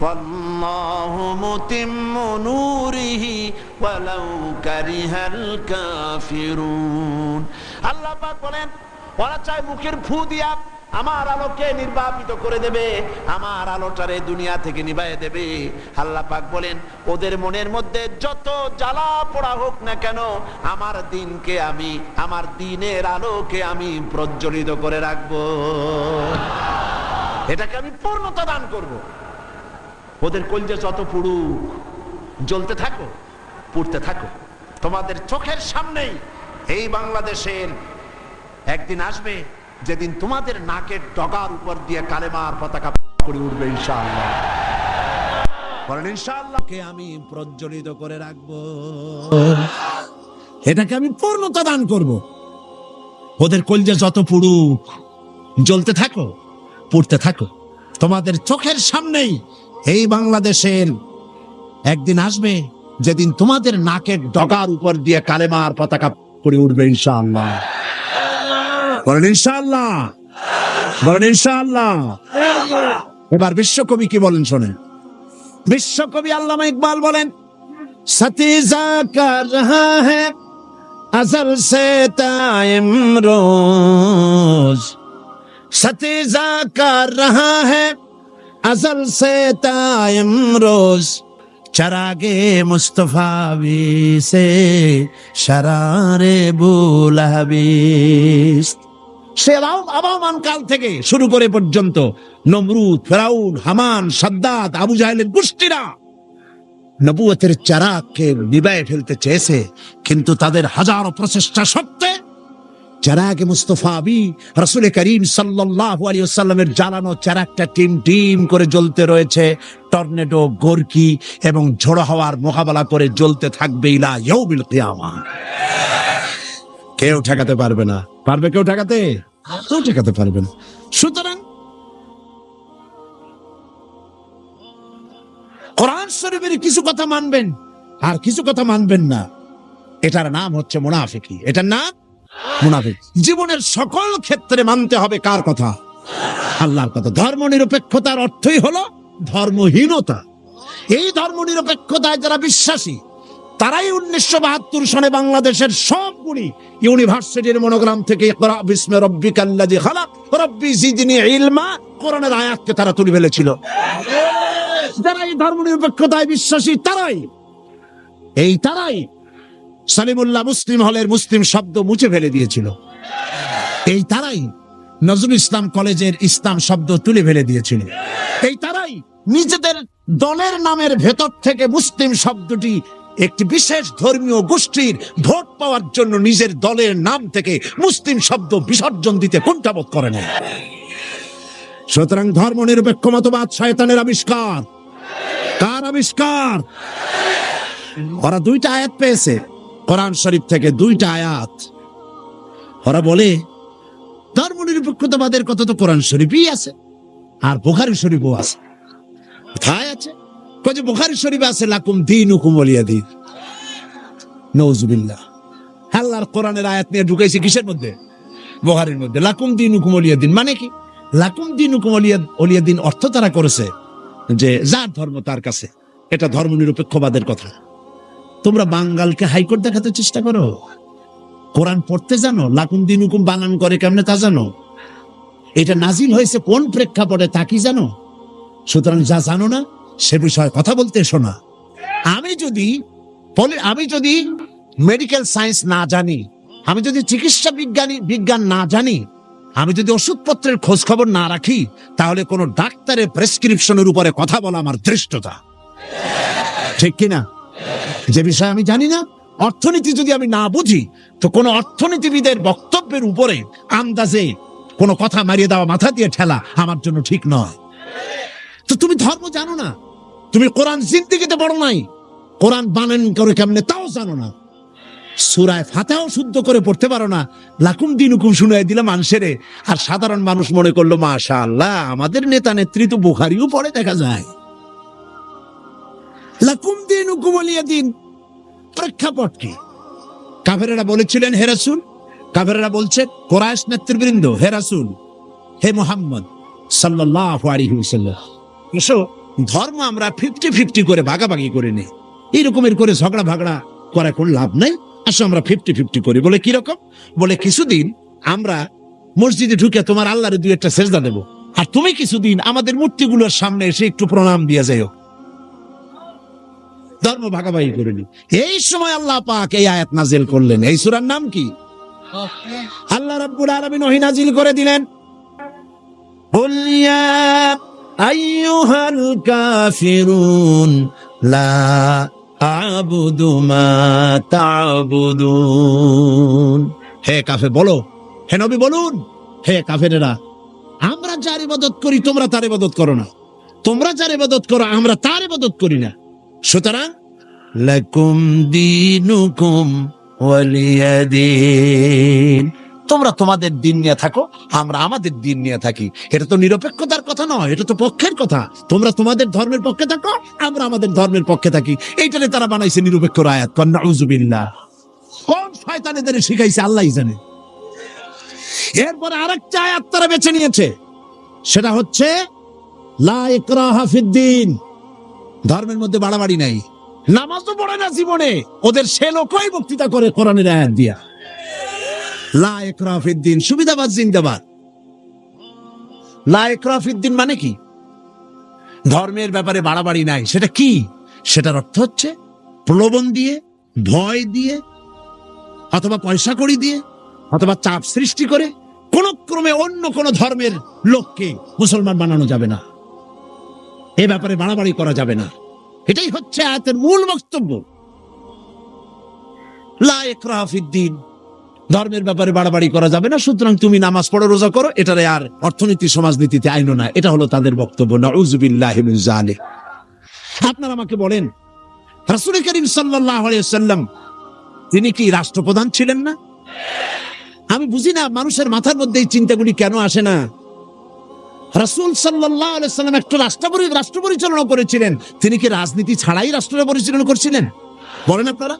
ওয়াল্লাহু মুতিম্মু নূরিহি ওয়ালাউ কারিহাল কাফিরুন। আল্লাহ পাক বলেন, ওরা চায় মুখের ফু দিয়া আমার আলোকে নির্বাপিত করে দেবে, আমার আলোটারে দুনিয়া থেকে নিভাইয়ে দেবে। আল্লাহ পাক বলেন, ওদের মনের মধ্যে যত জ্বালা পোড়া হোক না কেন, আমার দিনকে আমি, আমার দিনের আলোকে আমি প্রজ্বলিত করে রাখবো, এটাকে আমি পূর্ণতা দান করব। ওদের কলজে যত পুড়ুক, জ্বলতে থাকো, পুড়তে থাকো। তোমাদের চোখের সামনেই এই বাংলাদেশের একদিন আসবে যেদিন তোমাদের নাকের ডগার উপর দিয়ে কালেমার পতাকা করে উঠবে ইনশাআল্লাহ। বলেন ইনশাআল্লাহ। কে আমি প্রজ্বলিত করে রাখবো, এটাকে আমি পূর্ণতা দান করব। ওদের কলজে যত পুড়ুক, জ্বলতে থাকো, পুড়তে থাকো। তোমাদের চোখের সামনেই এই বাংলাদেশের একদিন আসবে যেদিন তোমাদের নাকের ডগার উপর দিয়ে কালেমার পতাকা করে উঠবে ইনশাআল্লাহ। বলেন ইনশাআল্লাহ, বলেন ইনশাআল্লাহ। এবার বিশ্বকবি কি বলেন শোনেন। বিশ্বকবি আল্লামা ইকবাল বলেন, সতীজা কর রহা হ্যায় अजल से ताइम रोज, सतीजा कर रहा है अजल से ताइम रोज, चरागे मुस्तफावी से शरारे बुलहबीस। সে আবাহমান কাল থেকে শুরু করে পর্যন্ত নমরুদ, ফেরাউন, হামান, সাদ্দাত, আবু জাহেলের গোষ্ঠীরা নবুয়তের চারাগকে নিভায়ে ফেলতে চেয়েছে, কিন্তু তাদের হাজারো প্রচেষ্টা সত্ত্বে চারাগে মুস্তাফাবি রাসূল করিম সাল্লাল্লাহু আলাইহি ওয়াসাল্লামের জ্বালানো চারাগটা টিম টিম করে জ্বলতে রয়েছে। টর্নেডো, গর্কি এবং ঝড়ো হাওয়ার মোকাবেলা করে জ্বলতে থাকবে ইলা ইয়াউমিল কিয়ামা। কেউ ঠেকাতে পারবে না। পারবে কেউ ঠেকাতে? কেউ ঠেকাতে পারবে না। সুতরাং কোরআন শরীফের কিছু কথা মানবেন আর কিছু কথা মানবেন না, এটার নাম হচ্ছে মুনাফিকি। এটার নাম মুনাফিক। জীবনের সকল ক্ষেত্রে মানতে হবে কার কথা? আল্লাহর কথা। ধর্ম নিরপেক্ষতার অর্থই হলো ধর্মহীনতা। এই ধর্ম নিরপেক্ষতায় যারা বিশ্বাসী তারাই 1972 সনে বাংলাদেশের সবগুলি ইউনিভার্সিটির মনোগ্রাম থেকে ইকরা বিসমি রাব্বিকাল্লাযী খালাক রাব্বি জিদনি ইলমা কোরআনের আয়াতকে তারা তুলে ফেলেছিল। যারা এই ধর্ম নিরপেক্ষতায় বিশ্বাসী তারাই সালিমুল্লাহ মুসলিম হলের মুসলিম শব্দ মুছে ফেলে দিয়েছিল। এই তারাই নজরুল ইসলাম কলেজের ইসলাম শব্দ তুলে ফেলে দিয়েছিল। এই তারাই নিজেদের দলের নামের ভেতর থেকে মুসলিম শব্দটি একটি বিশেষ ধর্মীয় গোষ্ঠীর ভোট পাওয়ার জন্য নিজের দলের নাম থেকে মুসলিম শব্দ বিসর্জন দিতে কুণ্ঠাবোধ করে না। সুতরাং ধর্ম নিরপেক্ষ মতবাদ শয়তানের আবিষ্কার। কার আবিষ্কার? ওরা দুইটা আয়াত পেয়েছে কোরআন শরীফ থেকে, দুইটা আয়াত। ওরা বলে ধর্ম নিরপেক্ষতাবাদের কথা তো কোরআন শরীফই আছে আর বুখারী শরীফও আছে। কোথায় আছে? কয়ে বুখারী শরীফে আছে লাকুম দীনুকুম ওয়ালিয়া দীন। নাউযুবিল্লাহ। আল্লাহর কোরআনের আয়াত নিয়ে ঢুকাইছে কিসের মধ্যে? বুখারীর মধ্যে। লাকুম দীনুকুম ওয়ালিয়া দীন মানে কি? লাকুম দীনুকুম ওয়ালিয়া দীন অর্থ তারা করেছে যে যার ধর্ম তার কাছে। এটা ধর্ম নিরপেক্ষবাদের কথা। তোমরা বাঙ্গালকে হাইকোর্ট দেখাতে চেষ্টা করো। কোরআন পড়তে জানো? লাকুম দীনুকুম বানান করে কেমনে তা জানো? এটা নাজিল হয়েছে কোন প্রেক্ষাপটে তা কি জানো? সুতরাং যা জানো না সে বিষয়ে কথা বলতে এসো না। আমি যদি মেডিকেল সায়েন্স না জানি, আমি যদি চিকিৎসা বিজ্ঞান না জানি, আমি যদি ওষুধপত্রের খোঁজ খবর না রাখি, তাহলে কোন ডাক্তারের প্রেসক্রিপশনের উপরে কথা বলা আমার ধৃষ্টতা। ঠিক কিনা? যে বিষয় আমি জানি না, অর্থনীতি যদি আমি না বুঝি, তো কোন অর্থনীতিবিদের বক্তব্যের উপরে আন্দাজে কোন কথা মারিয়ে দেওয়া, মাথা দিয়ে ঠেলা আমার জন্য ঠিক নয়। তো তুমি ধর্ম জানো না, তুমি কোরআন জিন্দেগিতে পড়ো নাই, কোরআন বানান করে কেমনে তাও জানো না, সূরা ফাতিহাও শুদ্ধ করে পড়তে পারো না, লাকুম দীনুকুম শুনাই দিলাম মানুষেরে। আর সাধারণ মানুষ মনে করলো মাশাআল্লাহ আমাদের নেতা নেত্রী তো বুখারীও পড়ে দেখা যায়। লাকুম দীনুকুম ওয়ালিয়া দীন প্রেক্ষাপট কি? কাফেরেরা বলেছিলেন হে রাসূল, কাফেরেরা বলছে কুরাইশ নেতৃবৃন্দ, হে রাসূল, হে মুহাম্মদ সাল্লাল্লাহু আলাইহি ওয়াসাল্লাম, এসো ধর্ম আমরা 50-50 করে ভাগাভাগি করে নেই। এইরকমের করে ঝগড়া ভাগড়া করে কোন লাভ নাই, আসো আমরা 50-50 করি। বলে কিরকম? বলে কিছুদিন আমরা মসজিদে ঢুকে তোমার আল্লাহরে দুই একটা সেজদা দেব, আর তুমি কিছুদিন আমাদের মূর্তিগুলোর সামনে এসে একটু প্রণাম দিয়ে যাইও, ধর্ম ভাগাভাগি করে নি। এই সময় আল্লাহ পাক এই আয়াত নাজিল করলেন। এই সূরার নাম কি? আল্লাহ রাব্বুল আলামিন ওহী নাজিল করে দিলেন, কুল ইয়া আইয়ুহাল কাফিরুন লা আ'বুদু মা তা'বুদুন। হে কাফের বলো, হে নবী বলুন, হে কাফেরেরা, আমরা যার ইবাদত করি তোমরা তার ইবাদত করো না, তোমরা যার ইবাদত করো আমরা তার ইবাদত করি না। সুতরাং লাকুম দীনুকুম ওয়ালিয়া দীন, তোমরা তোমাদের দিন নিয়ে থাকো, আমরা আমাদের দিন নিয়ে থাকি। এটা তো নিরপেক্ষতার কথা নয়, এটা তো পক্ষের কথা। তোমরা তোমাদের ধর্মের পক্ষে থাকো, আমরা আমাদের ধর্মের পক্ষে থাকি। এইটারে তারা বানাইছে নিরপেক্ষ আয়াত। নাউযুবিল্লাহ। কোন শয়তান এদের শিখাইছে আল্লাহই জানে। এরপরে আরেকটা আয়াত তারা বেছে নিয়েছে, সেটা হচ্ছে লা ইকরাহা ফিদ্দিন, ধর্মের মধ্যে বাড়াবাড়ি নাই। নামাজও পড়ে না জীবনে, ওদের সে লোকই বক্তৃতা করে কোরআনের আয়াত দিয়া। লা ইকরাহা ফিদ্দিন, সুবিধাবাদ জিন্দাবাদ। লা ইকরাহা ফিদ্দিন মানে কি? ধর্মের ব্যাপারে বাড়াবাড়ি নাই। সেটা কি? সেটার অর্থ হচ্ছে প্রলোভন দিয়ে, ভয় দিয়ে, অথবা পয়সা কড়ি দিয়ে, অথবা চাপ সৃষ্টি করে কোন ক্রমে অন্য কোন ধর্মের লোককে মুসলমান বানানো যাবে না, এ ব্যাপারে বাড়াবাড়ি করা যাবে না। এটাই হচ্ছে আয়াতের মূল বক্তব্য। লা ইকরাহা ফিদ্দিন, ধর্মের ব্যাপারে বাড়াবাড়ি করা যাবে না, সুতরাং তুমি নামাজ পড়ো, রোজা করো, এটারে আর অর্থনীতি সমাজনীতিতে আইনো না। এটা হলো তাদের বক্তব্য। নাউযুবিল্লাহি মিন যালিক। আপনারা আমাকে বলেন, রাসূল করিম সাল্লাল্লাহু আলাইহি ওয়াসাল্লাম তিনি কি রাষ্ট্রপ্রধান ছিলেন না? আমি বুঝি না মানুষের মাথার মধ্যে এই চিন্তাগুলি কেন আসে না। রাসূল সাল্লাল্লাহু আলাইহি ওয়াসাল্লাম একটা রাষ্ট্র পরিচালনা করেছিলেন। তিনি কি রাজনীতি ছাড়াই রাষ্ট্র পরিচালনা করছিলেন? বলেন আপনারা।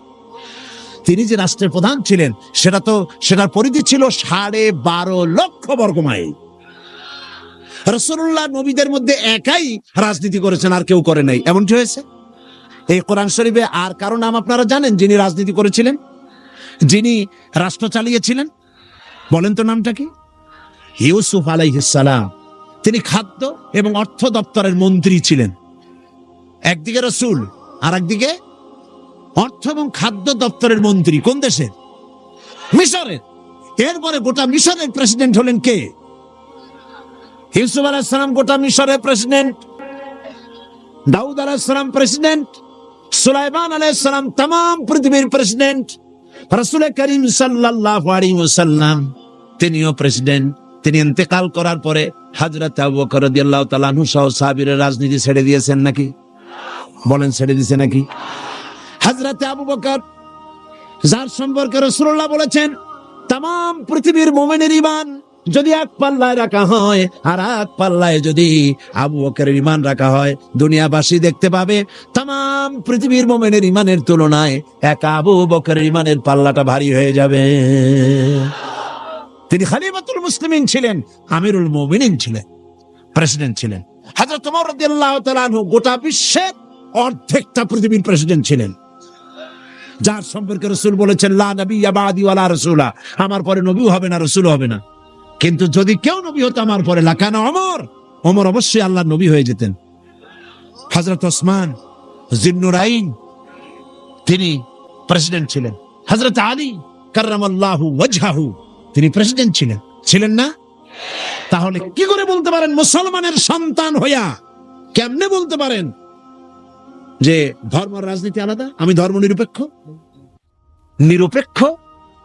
তিনি যে রাষ্ট্রের প্রধান ছিলেন, সেটার পরিধি ছিল 12.5 লক্ষ বর্গমাইল। রাসূলুল্লাহ নবীদের মধ্যে একাই রাজনীতি করেছেন, আর কেউ করে নাই। এমনটি হয়েছে। এই কোরআন শরীফে আর কারো নাম আপনারা জানেন যিনি রাজনীতি করেছিলেন, যিনি রাষ্ট্র চালিয়েছিলেন? বলেন তো নামটা কি? ইউসুফ আলাইহিস সালাম। তিনি খাদ্য এবং অর্থ দপ্তরের মন্ত্রী ছিলেন। একদিকে রাসূল, আর একদিকে অর্থ এবং খাদ্য দপ্তরের মন্ত্রী। কোন দেশের? মিশরের। এরপরে গোটা মিশরের প্রেসিডেন্ট হলেন কে? ইউসুফ আলাইহিস সালাম গোটা মিশরের প্রেসিডেন্ট, দাউদ আলাইহিস সালাম প্রেসিডেন্ট, সুলাইমান আলাইহিস সালাম तमाम পৃথিবীর প্রেসিডেন্ট, রাসূল করিম সাল্লাল্লাহু আলাইহি ওয়াসাল্লাম তিনিও প্রেসিডেন্ট। তিনি ইন্তেকাল করার পরে হযরত আবু বকর রাদিয়াল্লাহু তাআলা আনহু সহ সাহাবীরা রাজনীতি ছেড়ে দিয়েছেন নাকি? বলেন, ছেড়ে দিয়েছে নাকি? হযরত আবু বকর, যার সম্পর্কে রাসূলুল্লাহ বলেছেন तमाम পৃথিবীর মুমিনের ঈমান যদি এক পাল্লায় রাখা হয়, আর এক পাল্লায় যদি আবু বকরের ঈমান রাখা হয়, দুনিয়াবাসী দেখতে পাবে तमाम পৃথিবীর মুমিনের ঈমানের তুলনায় এক আবু বকরের ঈমানের পাল্লাটা ভারী হয়ে যাবে। তিনি খলিফাতুল মুসলিমিন ছিলেন, আমিরুল মুমিনিন ছিলেন, প্রেসিডেন্ট ছিলেন। হযরত ওমর রাদিয়াল্লাহু তাআলা আনহু গোটা বিশ্বের অর্ধেকটা পৃথিবীর প্রেসিডেন্ট ছিলেন, যার সম্পর্কে রাসূল বলেছেন লা নাবিয়্যা বা'দি ওয়ালা রাসূলা, আমার পরে নবীও হবে না, রাসূলও হবে না। কিন্তু যদি কেউ নবী হতো আমার পরে, লাকানা ওমর, ওমর অবশ্যই আল্লাহর নবী হয়ে যেতেন। হযরত ওসমান জিন্নুরাইন তিনি প্রেসিডেন্ট ছিলেন। হযরত আলী কাররামাল্লাহু ওয়াজহাহু তিনি প্রেসিডেন্ট ছিলেন না? তাহলে কি করে বলতে পারেন মুসলমানের সন্তান হইয়া, কেমনে বলতে পারেন যে ধর্ম আর রাজনীতি আলাদা, আমি ধর্ম নিরপেক্ষ? নিরপেক্ষ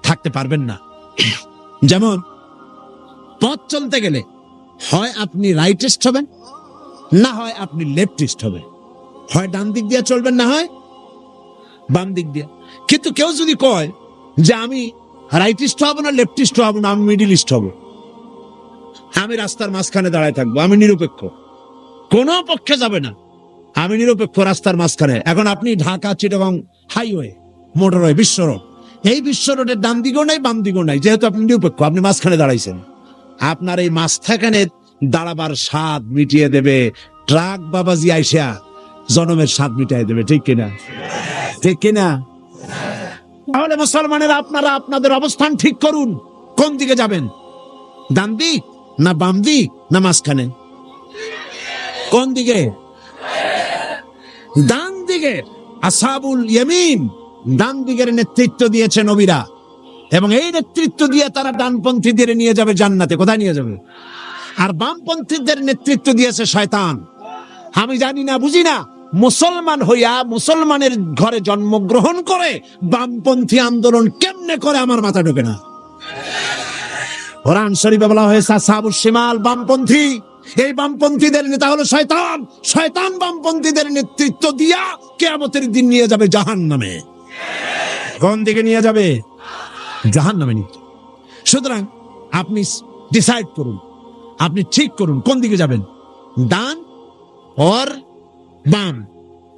থাকতে পারবেন না। যেমন পথ চলতে গেলে হয় আপনি রাইটিস্ট হবেন, না হয় আপনি লেফটিস্ট হবেন। হয় ডান দিক দিয়ে চলবেন, না হয় বাম দিক দিয়ে। কিন্তু কেউ যদি কয় যে আমি রাইটিস্ট হব না, লেফটিস্ট হব না, আমি মিডিলিস্ট হব, আমি রাস্তার মাঝখানে দাঁড়ায় থাকবো, আমি নিরপেক্ষ, কোন পক্ষে যাবে না, আমি নিরপেক্ষ রাস্তার মাঝখানে। এখন আপনি ঢাকা চিটাগং হাইওয়ে, মোটরওয়ে, বিশ্ব রোড, এই বিশ্ব রোডের ডান দিকেও নাই বাম দিকেও নাই, যেহেতু আপনি নিরপেক্ষ, আপনি মাঝখানে দাঁড়াইছেন। আপনার এই মাঝখানে দাঁড়াবার স্বাদ মিটিয়ে দেবে ট্রাক বাবাজি আইসা, জনমের স্বাদ মিটিয়ে দেবে। ঠিক কিনা? ঠিক কিনা? তাহলে মুসলমানেরা আপনারা আপনাদের অবস্থান ঠিক করুন, কোন দিকে যাবেন। ডান দিক না বাম দিক না মাঝখানে? কোন দিকে? ডান দিকে। আসহাবুল ইয়ামিন, ডান দিকের নেতৃত্ব দিয়েছে নবীরা, এবং এই নেতৃত্ব দিয়ে তারা ডানপন্থীদের নিয়ে যাবে জান্নাতে। কোথায় নিয়ে যাবে? আর বামপন্থীদের নেতৃত্ব দিয়েছে শয়তান। আমি জানি না, বুঝি না, মুসলমান হইয়া মুসলমানের ঘরে জন্মগ্রহণ করে বামপন্থী আন্দোলন কেমনে করে আমার মাথা ঢোকে না। কোরআন শরীফে বলা হয়েছে আসহাবুশ শিমাল, বামপন্থী। এই বামপন্থীদের নেতা হলো শয়তান। শয়তান বামপন্থীদের নেতৃত্ব দিয়া কিয়ামতের দিন নিয়ে যাবে জাহান্নামে। কোন দিকে নিয়ে যাবে? জাহান্নামে নিয়ে যাবে। সুতরাং আপনি ডিসাইড করুন, আপনি ঠিক করুন কোন দিকে যাবেন, ডান অর বাম,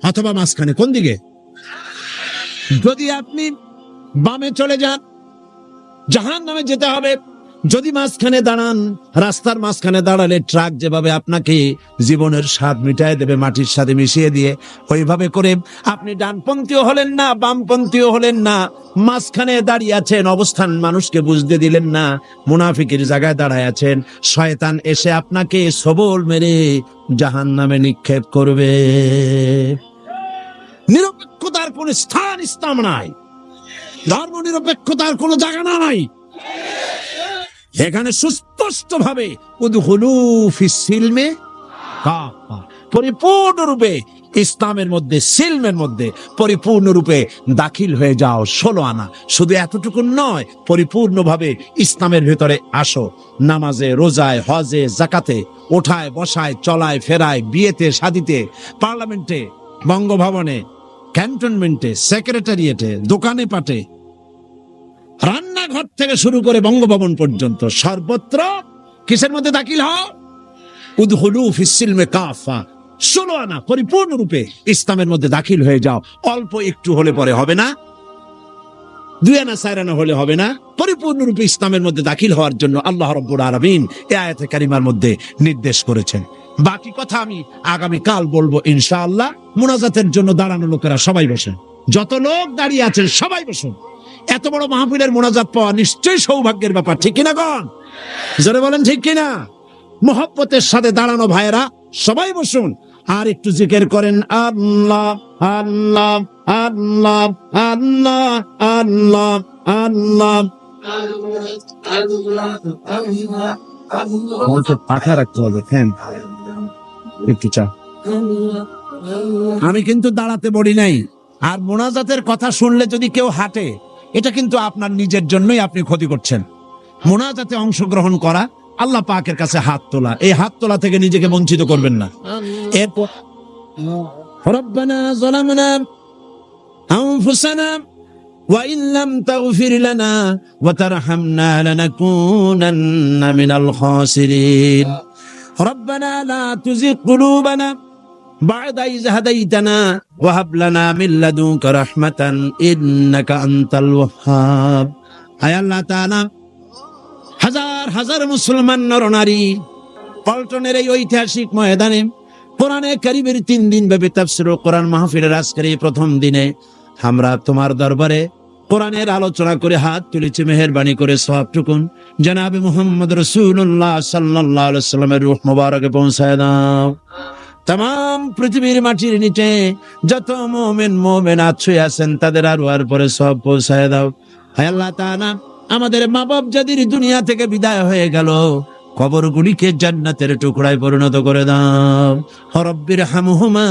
অথবা মাঝখানে। কোন দিকে? যদি আপনি বামে চলে যান জাহান্নামে যেতে হবে। যদি মাঝখানে দাঁড়ান, রাস্তার মাঝখানে দাঁড়ালে ট্রাক যেভাবে আপনাকে জীবনের স্বাদ মিটায় দেবে মাটির সাথে মিশিয়ে দিয়ে, ওইভাবে করে আপনি ডানপন্থীও হলেন না বামপন্থীও হলেন না, মাঝখানে দাঁড়িয়ে আছেন, অবস্থান মানুষকে বুঝতে দিলেন না, মুনাফিকের জায়গায় দাঁড়ায় আছেন। শয়তান এসে আপনাকে সবল মেরে জাহান্নামে নিক্ষেপ করবে। নিরপেক্ষতার কোন স্থান ইসলাম নাই, ধর্ম নিরপেক্ষতার কোন জায়গা নাই। এখানে সুস্পষ্ট ভাবে উদখুলু ফিস সিলমে কাফা, পরিপূর্ণরূপে ইসলামের মধ্যে, সিলমের মধ্যে পরিপূর্ণরূপে দাখিল হয়ে যাও। 16 আনা। শুধু এতটুকু নয়, পরিপূর্ণভাবে ইসলামের ভেতরে আসো। নামাজে, রোজায়, হজে, জাকাতে, ওঠায় বসায়, চলায় ফেরায়, বিয়েতে শাদিতে, পার্লামেন্টে, বঙ্গভবনে, ক্যান্টনমেন্টে, সেক্রেটারিয়েটে, দোকানে পাটে, রান্নাঘর থেকে শুরু করে বঙ্গভবন পর্যন্ত সর্বত্র কিসের মধ্যে দাখিল হও? উদখুলু ফিস সিলমে কাফা। 16 আনা পরিপূর্ণরূপে ইসলামের মধ্যে দাখিল হয়ে যাও। অল্প একটু হলে পরে হবে না, 2 আনা 4 আনা হলে হবে না। পরিপূর্ণরূপে ইসলামের মধ্যে দাখিল হওয়ার জন্য আল্লাহ রাব্বুল আলামিন এই আয়াতে কারিমার মধ্যে নির্দেশ করেছেন। বাকি কথা আমি আগামী কাল বলবো ইনশাআল্লাহ। মুনাজাতের জন্য দাঁড়ানো লোকেরা সবাই বসেন, যত লোক দাঁড়িয়ে আছেন সবাই বসুন। এত বড় মাহফিলের মোনাজাত পাওয়া নিশ্চয়ই সৌভাগ্যের ব্যাপার, ঠিক কিনা গণ? জোরে বলেন ঠিক কিনা? মোহব্বতের সাথে দাঁড়ানো ভাইয়েরা সবাই বসুন, আর একটু জিকির করেন আল্লাহ আল্লাহ আল্লাহ আল্লাহ আল্লাহ আল্লাহ। পাখা রাখতে হবে, ফ্যান একটু চা। আমি কিন্তু দাঁড়াতে বলি নাই। আর মোনাজাতের কথা শুনলে যদি কেউ হাঁটে, এটা কিন্তু আপনার নিজের জন্যই আপনি ক্ষতি করছেন। মোনাজাতে অংশগ্রহণ করা, আল্লাহ পাকের কাছে হাত তোলা, এই হাত তোলা থেকে নিজেকে বঞ্চিত করবেন না। এরপর রব্বানা যালামনা আনফুসানা ওয়া ইন লাম তাগফির লানা ওয়া তারহামনা লানাকুনান্না মিনাল খাসিরিন। রব্বানা লা তুযিগ কুলুবানা বা'দা ইয হাদাইতানা ওয়া হাব লানা মিন লাদুনকা রাহমাতান ইন্নাকা আনতাল ওয়াহ্হাব। আয় আল্লাহ তাআলা, হাজার হাজার মুসলমান নরনারী পল্টনের এই ঐতিহাসিক ময়দানে কোরআনে কারীমের 3 দিন ব্যাপী তাফসীরুল কোরআন মাহফিলের আজকের এই প্রথম দিনে আমরা তোমার দরবারে কোরআনের আলোচনা করে হাত তুলেছি। মেহেরবানি করে সওয়াবটুকুন জনাবে মুহাম্মদ রাসূলুল্লাহ সাল্লাল্লাহু আলাইহি ওয়াসাল্লামের রূহ মুবারকে পৌঁছায় দাও। तमाम পৃথিবীর মাটির নিচে যত মুমিন মুমিনাত শুয়ে আছেন তাদের আর পরে সব পৌঁছায় দাও। হে আল্লাহ তাআলা, আমাদের মা বাপ যাদের দুনিয়া থেকে বিদায় হয়ে গেল, কবরগুলিকে জান্নাতের টুকরায় পরিণত করে দাও। রব্বির হামহুমা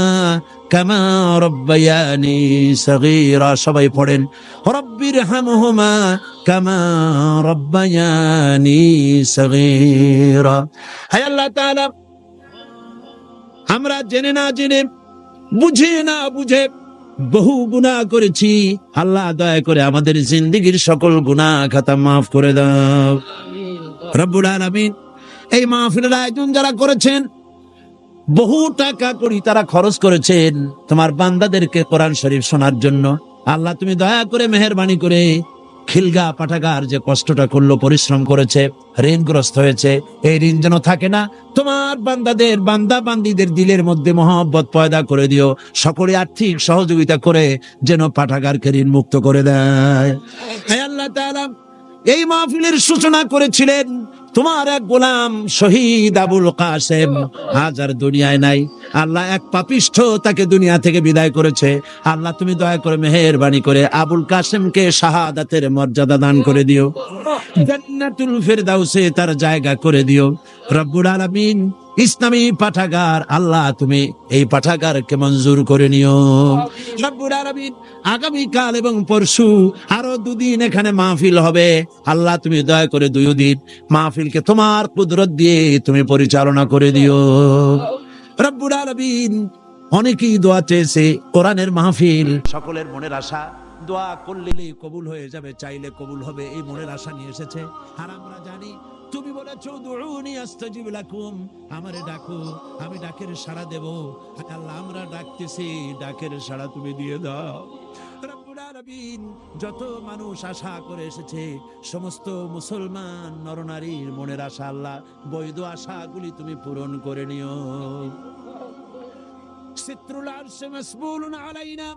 কামা রব্বায়ানি সগীরা। সবাই পড়েন রব্বির হামহুমা কামা রব্বায়ানি সগীরা। হে আল্লাহ তাআলা, আমরা জেনে না জেনে, বুঝে না বুঝে বহু গুনাহ করেছি। আল্লাহ দয়া করে আমাদের জিন্দেগীর সকল গুনাহ খাতা মাফ করে দাও রব্বুল আলামিন। এই মাহফিলের আয়োজন যারা করেছেন, বহু টাকা করি তারা খরচ করেছেন তোমার বান্দাদেরকে কোরআন শরীফ শোনার জন্য। আল্লাহ তুমি দয়া করে মেহেরবানি করে খিলগা পাঠাগার যে কষ্টটা করলো, পরিশ্রম করেছে, ঋণগ্রস্ত হয়েছে, এই ঋণ যেন থাকে না। তোমার বান্দাদের, বান্দা বান্দীদের দিলের মধ্যে মহব্বত পয়দা করে দিও। সকলে আর্থিক সহযোগিতা করে যেন পাঠাগারকে ঋণ মুক্ত করে দেয়। হে আল্লাহ তাআলা, এই মাহফিলের সূচনা করেছিলেন তোমার এক গোলাম শহীদ আবুল কাসেম আজ আর দুনিয়ায় নাই। আল্লাহ এক পাপিষ্ঠ তাকে দুনিয়া থেকে বিদায় করেছে। আল্লাহ তুমি দয়া করে মেহেরবানি করে আবুল কাসেমকে শাহাদাতের মর্যাদা দান করে দিও, জান্নাতুল ফেরদাউসে তার জায়গা করে দিও। রব্বুল আলামিন ইসলামী পাঠাগার, আল্লাহ তুমি এই পাঠাগারকে মঞ্জুর করে নিও রব্বুল আলামিন। আগামীকাল এবং পরশু আরো দুদিন এখানে মাহফিল হবে। আল্লাহ তুমি দয়া করে 2 দিন মাহফিলকে তোমার কুদরত দিয়ে তুমি পরিচালনা করে দিও রব্বুল আলামিন। অনেকেই দোয়া চেয়েছে, কোরআনের মাহফিল সকলের মনের আশা, দোয়া করলে কবুল হয়ে যাবে, চাইলে কবুল হবে, এই মনের আশা নিয়ে এসেছে। আর আমরা জানি তুমি বলেছো দুউনি আস্তাজিব লাকুম, আমারে ডাকো আমি ডাকের সাড়া দেব। আল্লাহ আমরা ডাকতেছি, ডাকের সাড়া তুমি দিয়ে দাও রব্বুল আলামিন। যত মানুষ আশা করে এসেছে সমস্ত মুসলমান নরনারীর মনের আশা আল্লাহ বৈধ আশাগুলি তুমি পূরণ করে নিও। সিত্রুল আরশ মাসবুলুন আলাইনা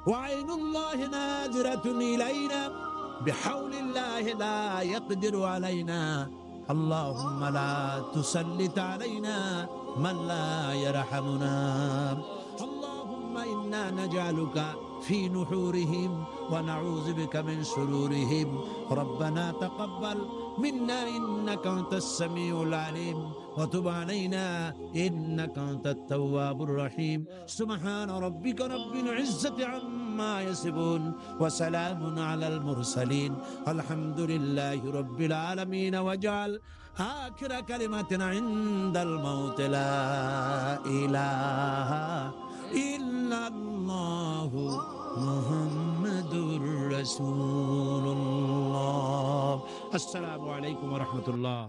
ওয়া আইনুল্লাহি নাজিরাতুন ইলাইনা বিহাউলিল্লাহি লা ইয়াকদিরু আলাইনা আল্লাহুম্মা লা তুসাল্লিত আলাইনা মান লা ইয়ারহামুনা আল্লাহুম্মা ইন্না নাজআলুকা في نحورهم ونعوذ بك من شرورهم ربنا تقبل منا إنك أنت السميع العليم وتب علينا إنك أنت التواب الرحيم سبحان ربك رب العزة عما يصفون وسلام على المرسلين الحمد لله رب العالمين واجعل آخر كلمتنا عند الموت لا إله إلا الله محمد رسول الله السلام عليكم ورحمة الله